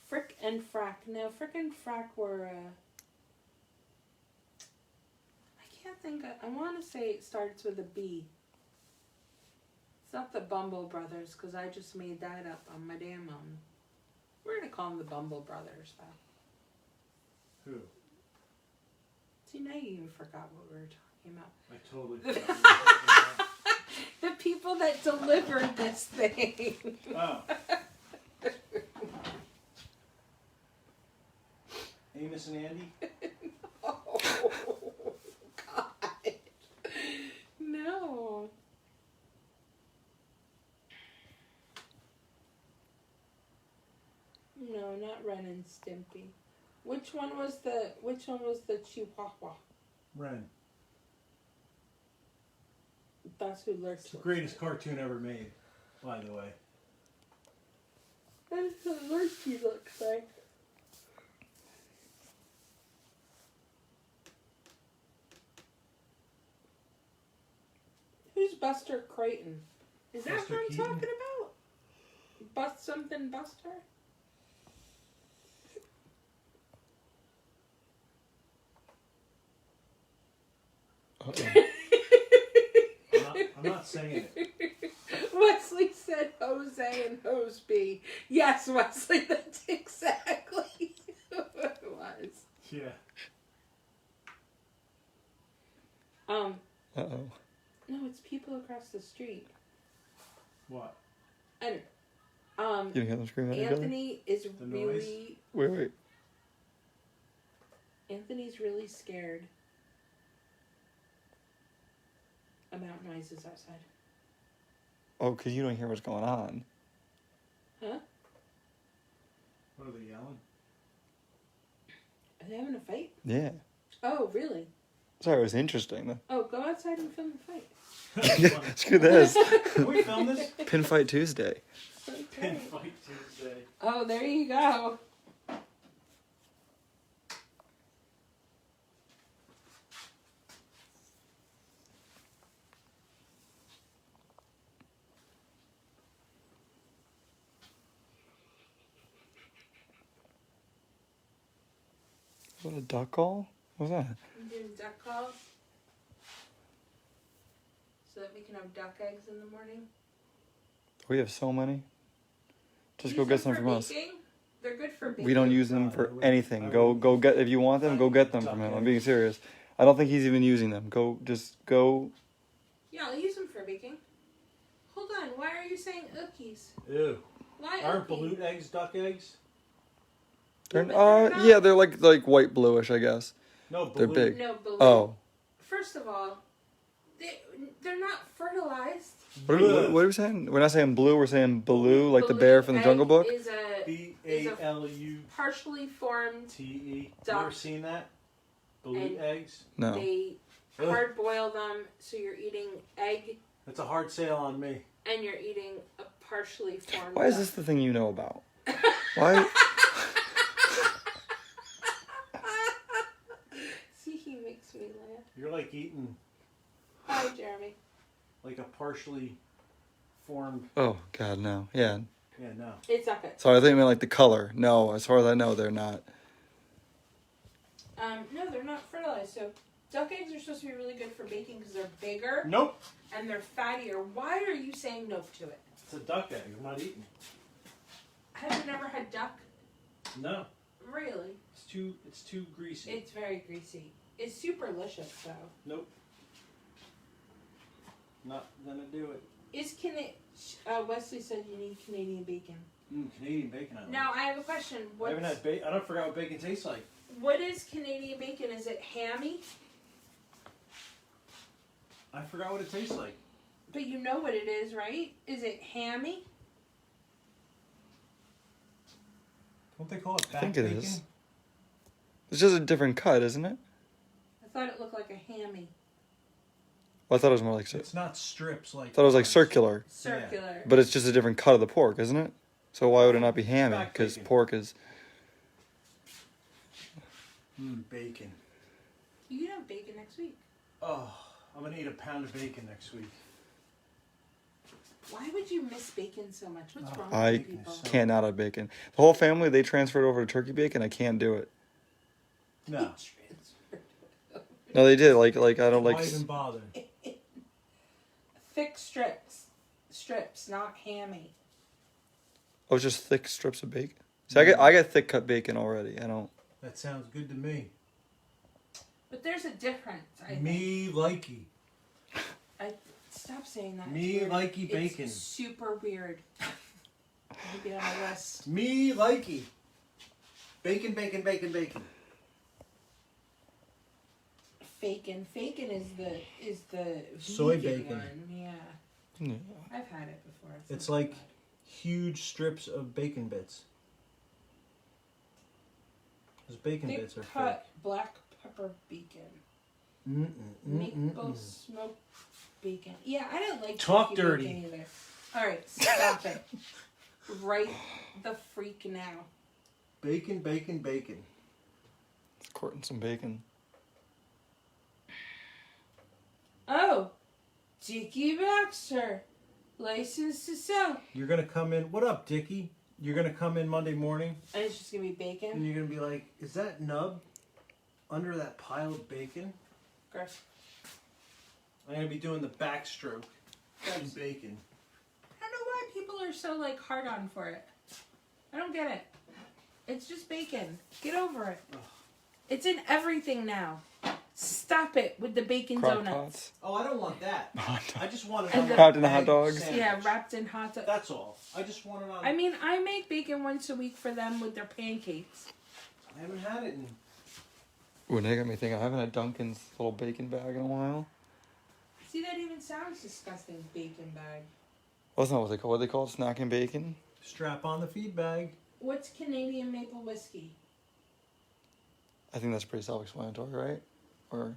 Frick and Frack. No, Frick and Frack were, I can't think of, I want to say it starts with a B. It's not the Bumble Brothers, because I just made that up on my damn own. We're going to call them the Bumble Brothers, though. Who? See, now you even forgot what we were talking about. I totally forgot. The people that delivered this thing. Oh. Amos and Andy? Oh, God. No. No, not Ren and Stimpy. Which one was the Chihuahua? Ren. That's who lurks. It's the greatest cartoon ever made, by the way. That's who Lurky looks like. Who's Buster Creighton? Is that Buster what I'm Keaton? talking about? Bust something Buster? I'm not saying it. Wesley said Jose and Hoseby. Yes, Wesley, that's exactly what it was. Yeah. Uh-oh. No, it's people across the street. What? I don't know. You didn't hear them screaming at each other? Anthony is The noise? really... Wait. Anthony's really scared about noises outside. Oh, because you don't hear what's going on. Huh? What are they yelling? Are they having a fight? Yeah. Oh, really? Sorry, it was interesting, though. Oh, go outside and film the fight. Screw this. Can we film this? Pin Fight Tuesday. Okay. Pin Fight Tuesday. Oh, there you go. Is that a duck call? What was that? I'm doing duck calls so that we can have duck eggs in the morning. We have so many. Just go Use get them some for from us. baking? They're good for baking. We don't use them for would- anything. I Go would- get, if you want them, go get them from him. I'm being serious. I don't think he's even using them. Go. Yeah, I'll use them for baking. Hold on, why are you saying ookies? Ew. Why Aren't ookies? balut eggs duck eggs? They're, but they're not- yeah, they're like white bluish, I guess. No, balut. They're big. No, balut. Oh. First of all, they're not fertilized. What are we saying? We're not saying blue, we're saying blue, like the Balut bear from the egg Jungle Book? Is a B-A-L-U-T-E. partially formed. You Duck. ever seen that? Balut And- eggs? No. They Ugh. hard boil them, so you're eating egg That's a hard sale on me. and you're eating a partially formed. Why is duck. this the thing you know about? Why? See, he makes me laugh. You're like eating Hi, Jeremy. like a partially formed. Oh, God, no. Yeah. Yeah, no. It's not good. Sorry, I think you meant like the color. No, as far as I know, they're not. No, they're not fertilized. So Duck eggs are supposed to be really good for baking because they're bigger Nope. and they're fattier. Why are you saying nope to it? It's a duck egg. I'm not eating it. Have you never had duck? No. Really? It's too greasy. It's very greasy. It's super delicious though. Nope. Not gonna do it. Wesley said you need Canadian bacon. Canadian bacon. I don't Now I have a question. I haven't had bacon. I don't forget what bacon tastes like. What is Canadian bacon? Is it hammy? I forgot what it tastes like. But you know what it is, right? Is it hammy? Don't they call it I back think it bacon? is. It's just a different cut, isn't it? I thought it looked like a hammy. Well, I thought it was more like. It's not strips like. I thought it was like circular, Circular. but it's just a different cut of the pork, isn't it? So why would it not be hammy? Back Because bacon. pork is. Bacon. You can have bacon next week. Oh, I'm gonna eat a pound of bacon next week. Why would you miss bacon so much? What's wrong I with people? can't not have bacon. The whole family, they transferred over to turkey bacon. I can't do it. No. No, they did. Like I don't like. Why even bother? Thick strips, not hammy. Oh, it's just thick strips of bacon. See, I get thick cut bacon already. I don't. That sounds good to me. But there's a difference. Me likey. Stop saying that. Me It's weird. likey bacon. It's super weird. Maybe on my list. Me likey. Bacon, bacon, bacon, bacon. Bacon is the Soy vegan bacon. one. Yeah, Yeah. I've had it before. It's not like bad. huge strips of bacon bits. Those bacon Thick bits are cut black pepper bacon. Maple smoked bacon. Yeah, I don't like Talk turkey dirty. bacon either. All right, stop it. Right the freak now. Bacon, bacon, bacon. Courting some bacon. Oh, Dickie Baxter, licensed to sell. You're gonna come in. What up, Dickie? You're gonna come in Monday morning, And it's just gonna be and bacon. you're gonna be like, "Is that nub under that pile of bacon?" Gross. I'm gonna be doing the backstroke in bacon. I don't know why people are so like hard on for it. I don't get it. It's just bacon. Get over it. Ugh. It's in everything now. Stop it with the bacon Crock donuts. pots. Oh, I don't want that. I just want it And on the- a Wrapped in the hot egg dogs? sandwich. Yeah, wrapped in hot dog. That's all. I just want it on. I mean, I make bacon once a week for them with their pancakes. I haven't had it in. Ooh, now you got me thinking. I haven't had Dunkin's little bacon bag in a while. See, that even sounds disgusting. Bacon bag. Well, that's not what they call. What they call it? Snacking bacon. Strap on the feed bag. What's Canadian maple whiskey? I think that's pretty self-explanatory, right? Or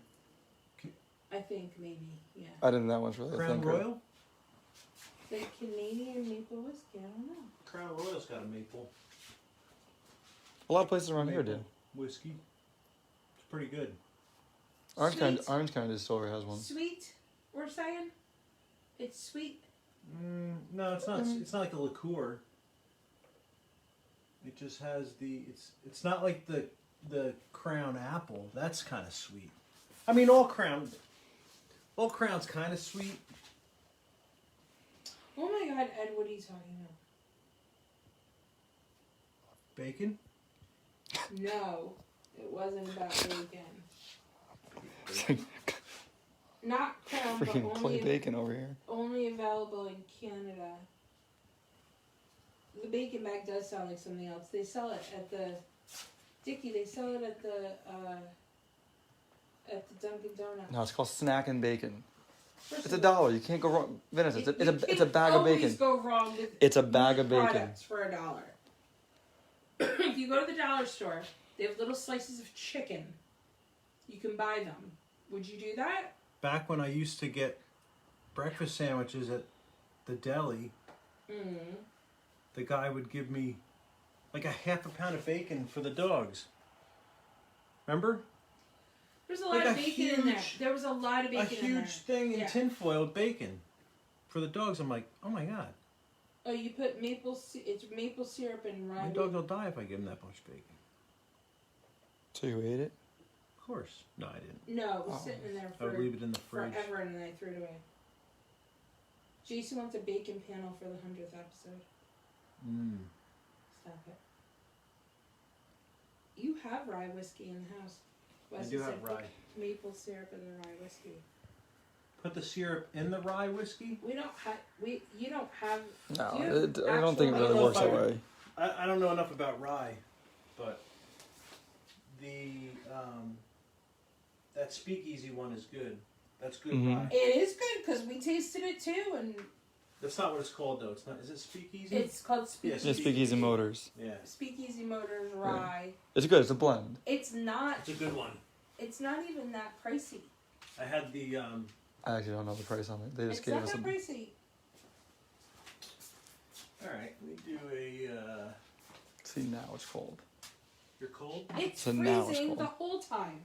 I think maybe, yeah. I didn't. That one's really a Crown thinker. Royal. The Canadian maple whiskey. I don't know. Crown Royal's got a maple A lot of places around here do. whiskey. It's pretty good. Orange Sweet. County Distillery has one. Sweet. We're saying it's sweet. No, it's not. It's not like a liqueur. It just has the. It's not like the Crown apple. That's kind of sweet. I mean, all Crown's kind of sweet. Oh my God, Ed, what are you talking Bacon. about? No, it wasn't about bacon. Not Crown, but Freaking clay bacon over here. only available in Canada. The bacon bag does sound like something else. They sell it at the Dickie. They sell it at the Dunkin' Donuts. No, it's called snacking bacon. First It's of $1. all, You can't go wrong. Venice, it's a you it's a bag of always bacon. Go wrong with It's a bag of bacon. products for $1. If you go to the dollar store, they have little slices of chicken. You can buy them. Would you do that? Back when I used to get breakfast sandwiches at the deli, the guy would give me like a half a pound of bacon for the dogs. Remember? There's a lot Like of a bacon in there. huge- There was a lot of A bacon in there. huge thing in Yeah. tinfoil bacon for the dogs. I'm like, oh my god, Oh, you put it's maple syrup and my rye. dog will die if I give him that much bacon. So you ate it? Of Of course. No, I didn't. No, it was sitting in there I would for leave it in the fridge. forever, and then I threw it away. Jason wants a bacon panel for the 100th episode. Stop it. You have rye whiskey in the house. I do have rye. Maple syrup in the rye whiskey. Put the syrup in the rye whiskey? We don't have. You don't have. No, do you I don't think it actual- really works that I- way. I don't know enough about rye, but the that speakeasy one is good. That's good rye. It is good because we tasted it too, and That's not what it's called though. It's not. Is it speakeasy? it's called Speakeasy. Yeah, Speakeasy Motors. Yeah. Speakeasy Motors rye. It's good. It's a blend. It's not. It's a good one. It's not even that pricey. I had the I actually don't know the price on it. They just It's gave not us that a. pricey. all right. We do a. See, now it's cold. You're cold. It's So now it's freezing cold. the whole time.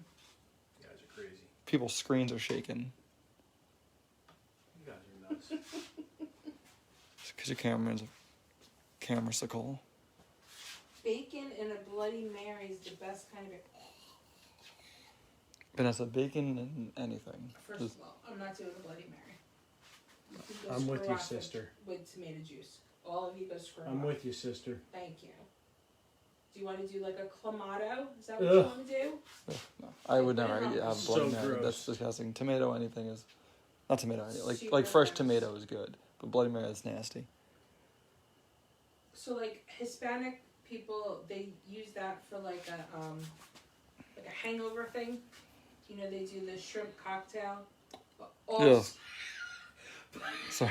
You guys are crazy. People's screens are shaking. You guys are nuts. Because your camera's camera-sicle. Bacon and a Bloody Mary is the best kind of. Vanessa, bacon and anything. First Just- of all, I'm not doing a Bloody Mary. You can go I'm with screw you, off sister. With tomato juice. All of you go screw I'm off. with you, sister. Thank you. Do you want to do like a clamato? Is that what Ugh. you want to do? No, I would never eat have So Bloody Mary. gross. That's disgusting. Tomato, anything is. Not tomato, like Super fresh gross. tomato is good. But Bloody Mary is nasty. So like Hispanic people, they use that for like a hangover thing. You know, they do the shrimp cocktail. Yeah. Sorry.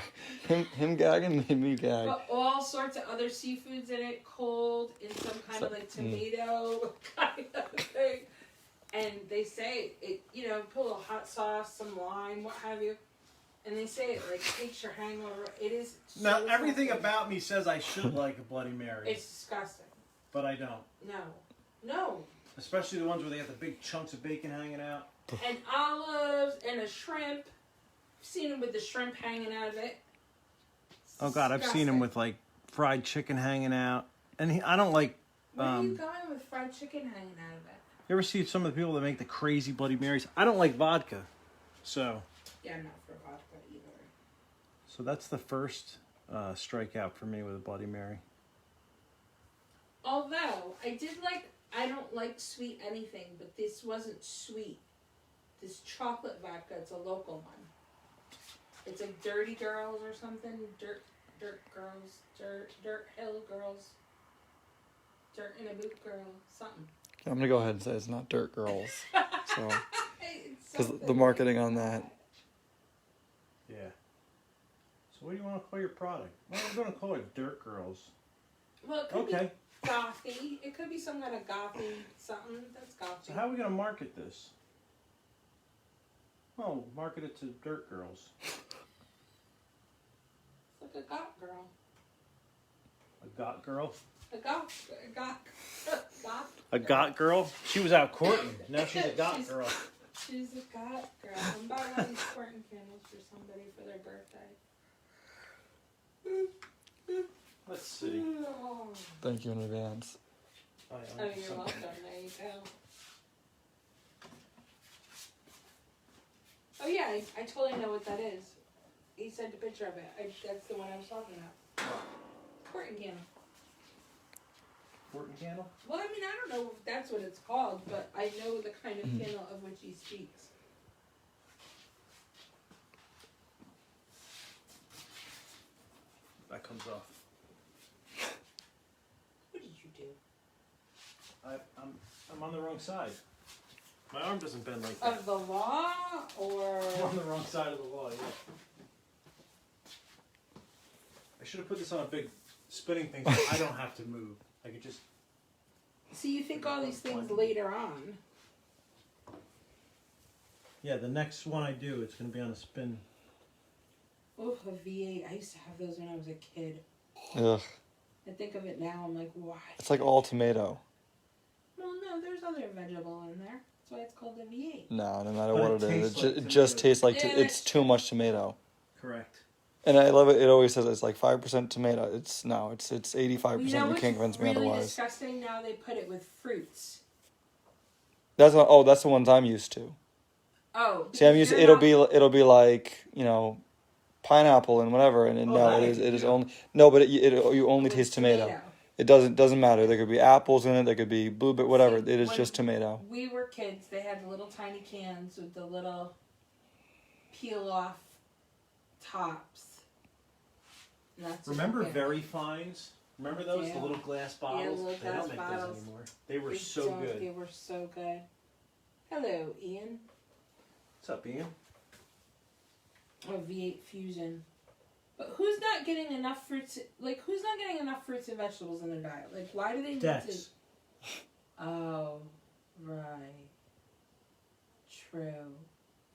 Him gagging made me gag. But all sorts of other seafoods in it, cold, in some kind of like tomato kind of thing. And they say it, you know, put a little hot sauce, some lime, what have you. And they say it like takes your hangover. It is. Now so everything disgusting. about me says I should like a Bloody Mary, It's disgusting. but I don't. No. Especially the ones where they have the big chunks of bacon hanging out. And olives and a shrimp. I've seen them with the shrimp hanging out of it. It's Oh God, I've seen them disgusting. with like fried chicken hanging out, and I don't like. Where are you going with fried chicken hanging out of it? You ever see some of the people that make the crazy Bloody Marys? I don't like vodka, so Yeah, I'm not for vodka either. that's the first strikeout for me with a Bloody Mary. Although I don't like sweet anything, but this wasn't sweet. This chocolate vodka, it's a local one. It's like Dirty Girls or something. Dirt Hill Girls. Dirt in a Boot Girl, something. I'm gonna go ahead and say it's not Dirt Girls. So, It's because something the marketing on that. Yeah. So what do you want to call your product? Well, we're going to call it Dirt Girls. Well, it could Okay. be gothy. It could be some kind of gothy something. That's gothy. So how are we going to market this? Well, market it to Dirt Girls. It's like a goth girl. A got girl? A goth. A got girl? She was out courting. Now she's a got girl. She's a goth girl. I'm buying one of these squirting candles for somebody for their birthday. Let's see. Oh, Thank you in advance. you're welcome. There you go. Oh yeah, I totally know what that is. He sent a picture of it. That's the one I was talking about. Squirting candle. Courting candle? Well, I mean, I don't know if that's what it's called, but I know the kind of candle of which he speaks. That comes off. What did you do? I'm on the wrong side. My arm doesn't bend like that. Of the law, or I'm on the wrong side of the law, yeah. I should have put this on a big spinning thing so I don't have to move. I could just... so you think all these things later on? Yeah, the next one I do, it's going to be on a spin. Oh, a V8. I used to have those when I was a kid. Ugh. I think of it now. I'm like, why? It's like all tomato. Well, no, there's other vegetable in there. That's why it's called a V8. No matter But what it it is, tastes it, like it just tomato. tastes like Yeah, it's that's too much tomato. Correct. And I love it. It always says it's like 5% tomato. It's 85%. You know You what's can't convince me really otherwise. disgusting? Now they put it with fruits. That's not, oh, that's the ones I'm used to. Oh. See, I'm because used. you're It'll be like, you know, pineapple and whatever, and no, that it is yeah. only no, but you only with taste tomato. It doesn't matter. There could be apples in it. There could be blueberry, whatever. See, It is when just tomato. we were kids, they had little tiny cans with the little peel off tops. And that's what Remember you get. Very Fines? Remember those? Yeah. The little glass bottles? little They glass don't make bottles. those anymore. They were They so don't- good. They were so good. Hello, Ian. What's up, Ian? Oh, V8 Fusion. But who's not getting enough fruits? Like, who's not getting enough fruits and vegetables in their diet? Like, why do they need to? Dex. Oh, right. True.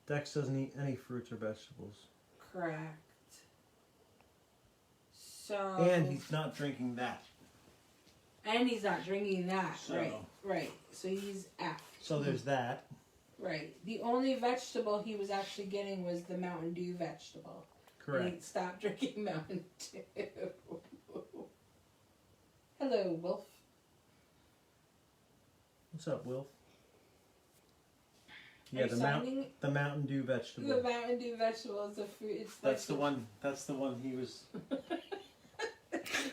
Dex doesn't eat any fruits or vegetables. Correct. So. And he's not drinking that. And he's not drinking that. So. Right. Right. So he's F. So there's that. Right. The only vegetable he was actually getting was the Mountain Dew vegetable. And he Correct. stopped drinking Mountain Dew. Hello, Wolf. What's up, Will? Are Yeah, you signing the Mountain Dew the vegetable. Mountain Dew vegetable is a fruit. It's That's like the one. That's the one he was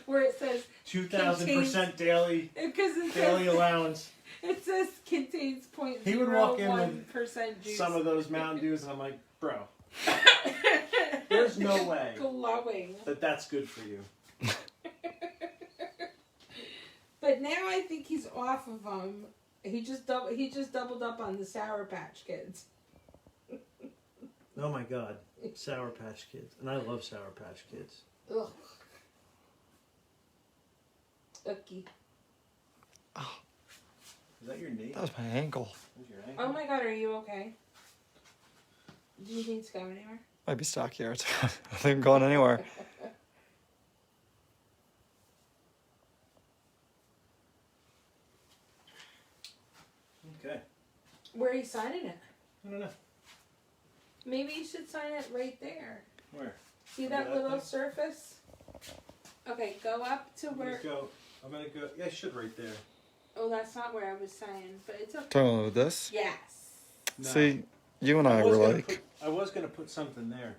where it says 2,000% daily because it daily says, allowance. it says contains He would walk in with 0.01% juice. Some of those Mountain Dews, and I'm like, bro, there's no way glowing. that that's good for you. But now I think he's off of them. He just doubled up on the Sour Patch Kids. Oh my God, Sour Patch Kids, and I love Sour Patch Kids. Ugh. Icky. Is that your knee? That was my ankle. Is your ankle? Oh my God, are you okay? Do you need to go anywhere? Might be stock yards. I think I'm going anywhere. Okay. Where are you signing it? I don't know. Maybe you should sign it right there. Where? See Under that that little thing? surface? Okay, go up to I'm where. gonna go. I'm gonna go. Yeah, I should right there. Oh, that's not where I was signing, but it's okay. Talking about this. Yes. No. See, you and I was were gonna like, I was gonna put something there.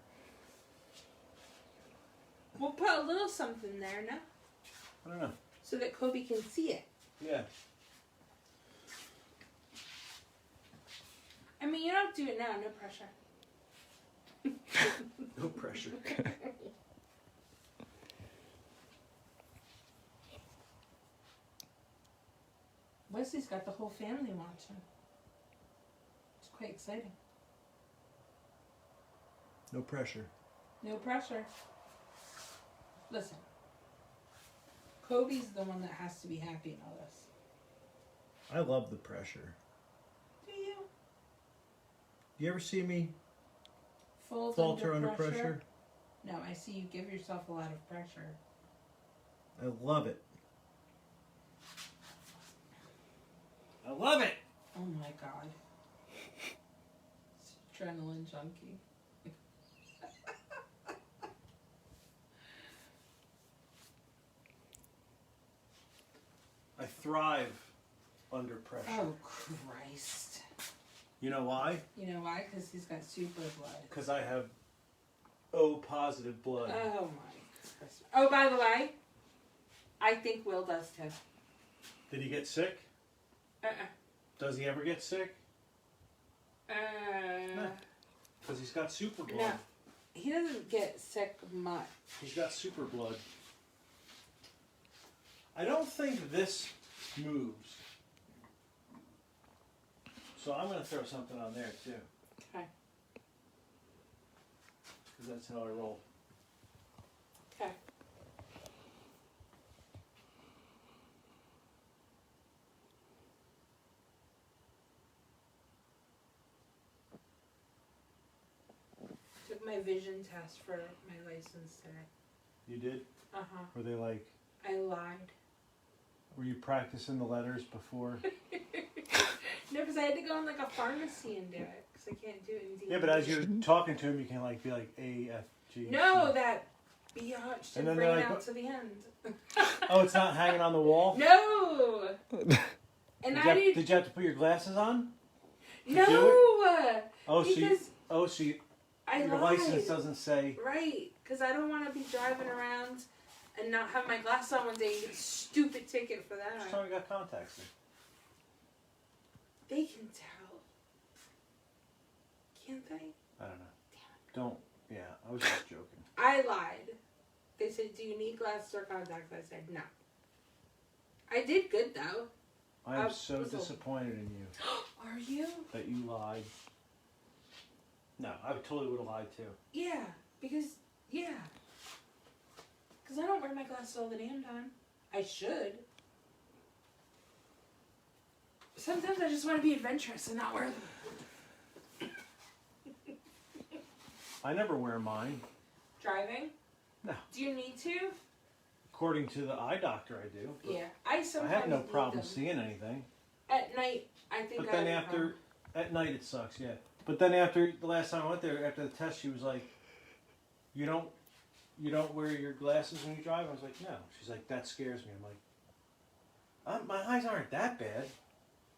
We'll put a little something there now I don't know. so that Kobe can see it. Yeah. I mean, you don't do it now, no pressure. No pressure. Wesley's got the whole family watching. It's quite exciting. No pressure. No pressure. Listen. Kobe's the one that has to be happy in all this. I love the pressure. Do you? Do you ever see me Fold falter under pressure? No, I see you give yourself a lot of pressure. I love it. I love it. Oh my God. It's adrenaline junkie. I thrive under pressure. Oh Christ. You know why? You know why? Because he's got super blood. Because I have O positive blood. Oh my Christ. Oh, by the way, I think Will does too. Did he get sick? Does he ever get sick? No. Because he's got super blood. No. He doesn't get sick much. He's got super blood. I don't think this moves. So I'm going to throw something on there too. Okay. Because that's how I roll. Okay. Took my vision test for my license today. You did? Uh-huh. Were they like, I lied. were you practicing the letters before? No, because I had to go in like a pharmacy and do it. Because I can't do it in Yeah, but as you're talking to him, you can like be like A, F, G. No, C. that biatch And and then bring they're it like, out to the end. Oh, it's not hanging on the wall? No! And Did I you have to put your glasses on? No! Oh, because so your I lied. license doesn't say. Right, because I don't want to be driving around and not have my glasses on one day and get a stupid ticket for that. Just tell me you got contacts in. They can tell. Can't they? I don't know. Don't. Yeah, I was just joking. I lied. They said, do you need glasses or contacts? I said, no. I did good, though. I am so disappointed in you. Are you? That you lied. No, I totally would have lied too. Yeah, because I don't wear my glasses all the damn time. I should. Sometimes I just want to be adventurous and not wear them. I never wear mine. Driving? No. Do you need to? According to the eye doctor, I do. Yeah, I sometimes I have no need problem them. seeing anything. At night, I think. But then at night it sucks. Yeah. But then after the last time I went there, after the test, she was like, "You don't wear your glasses when you drive." I was like, "No." She's like, "That scares me." I'm like, "My eyes aren't that bad."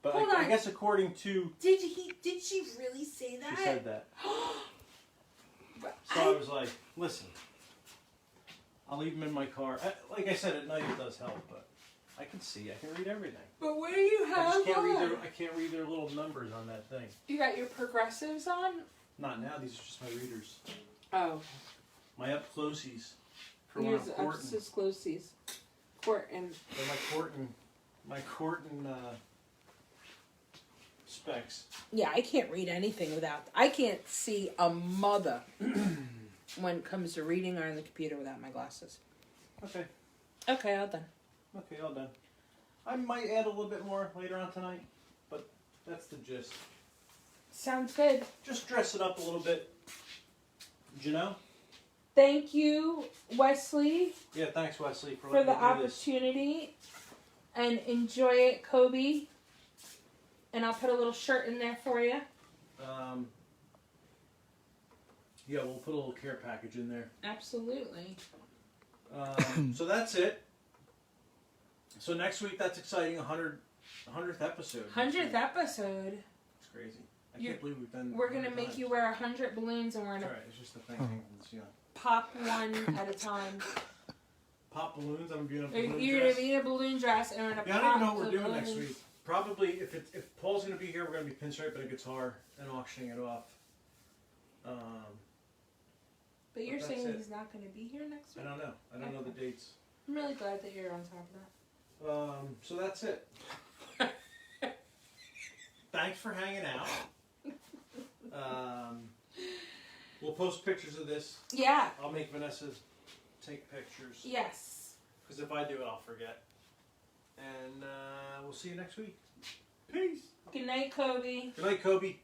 But I guess according to. Did she really say that? She said that. So I was like, "Listen, I'll leave them in my car." Like I said, at night it does help, but I can see. I can read everything. But what do you have I just can't read on? I can't read their little numbers on that thing. You got your progressives on? Not now. These are just my readers. Oh. My up closies for when I'm Here's courting. Upsis Closies. Courting. They're my courting specs. Yeah, I can't read anything without. I can't see a mother when it comes to reading or on the computer without my glasses. Okay. Okay, all done. Okay, all done. I might add a little bit more later on tonight, but that's the gist. Sounds good. Just dress it up a little bit. Did you know? Thank you, Wesley, Yeah, thanks, Wesley, for letting the me do this. opportunity. And enjoy it, Kobe. And I'll put a little shirt in there for you. Yeah, we'll put a little care package in there. Absolutely. So that's it. So next week, that's exciting. 100th episode. 100th episode. It's crazy. I can't believe we've done. We're gonna make you wear 100 balloons, and we're That's gonna right. It's just a thing. Yeah. pop one at a time. Pop balloons. I'm gonna be in a balloon You're dress. gonna be in a balloon dress, and we're gonna Yeah, I pop don't even know what the we're doing next balloons. week. Probably, if Paul's gonna be here, we're gonna be pinstriping a guitar and auctioning it off. But you're that's saying it. he's not gonna be here next I week? don't know. I don't know the dates. I'm really glad that you're on top of that. So that's it. Thanks for hanging out. We'll post pictures of this. Yeah. I'll make Vanessa take pictures. Yes. Because if I do it, I'll forget. And we'll see you next week. Peace. Good night, Kobe. Good night, Kobe.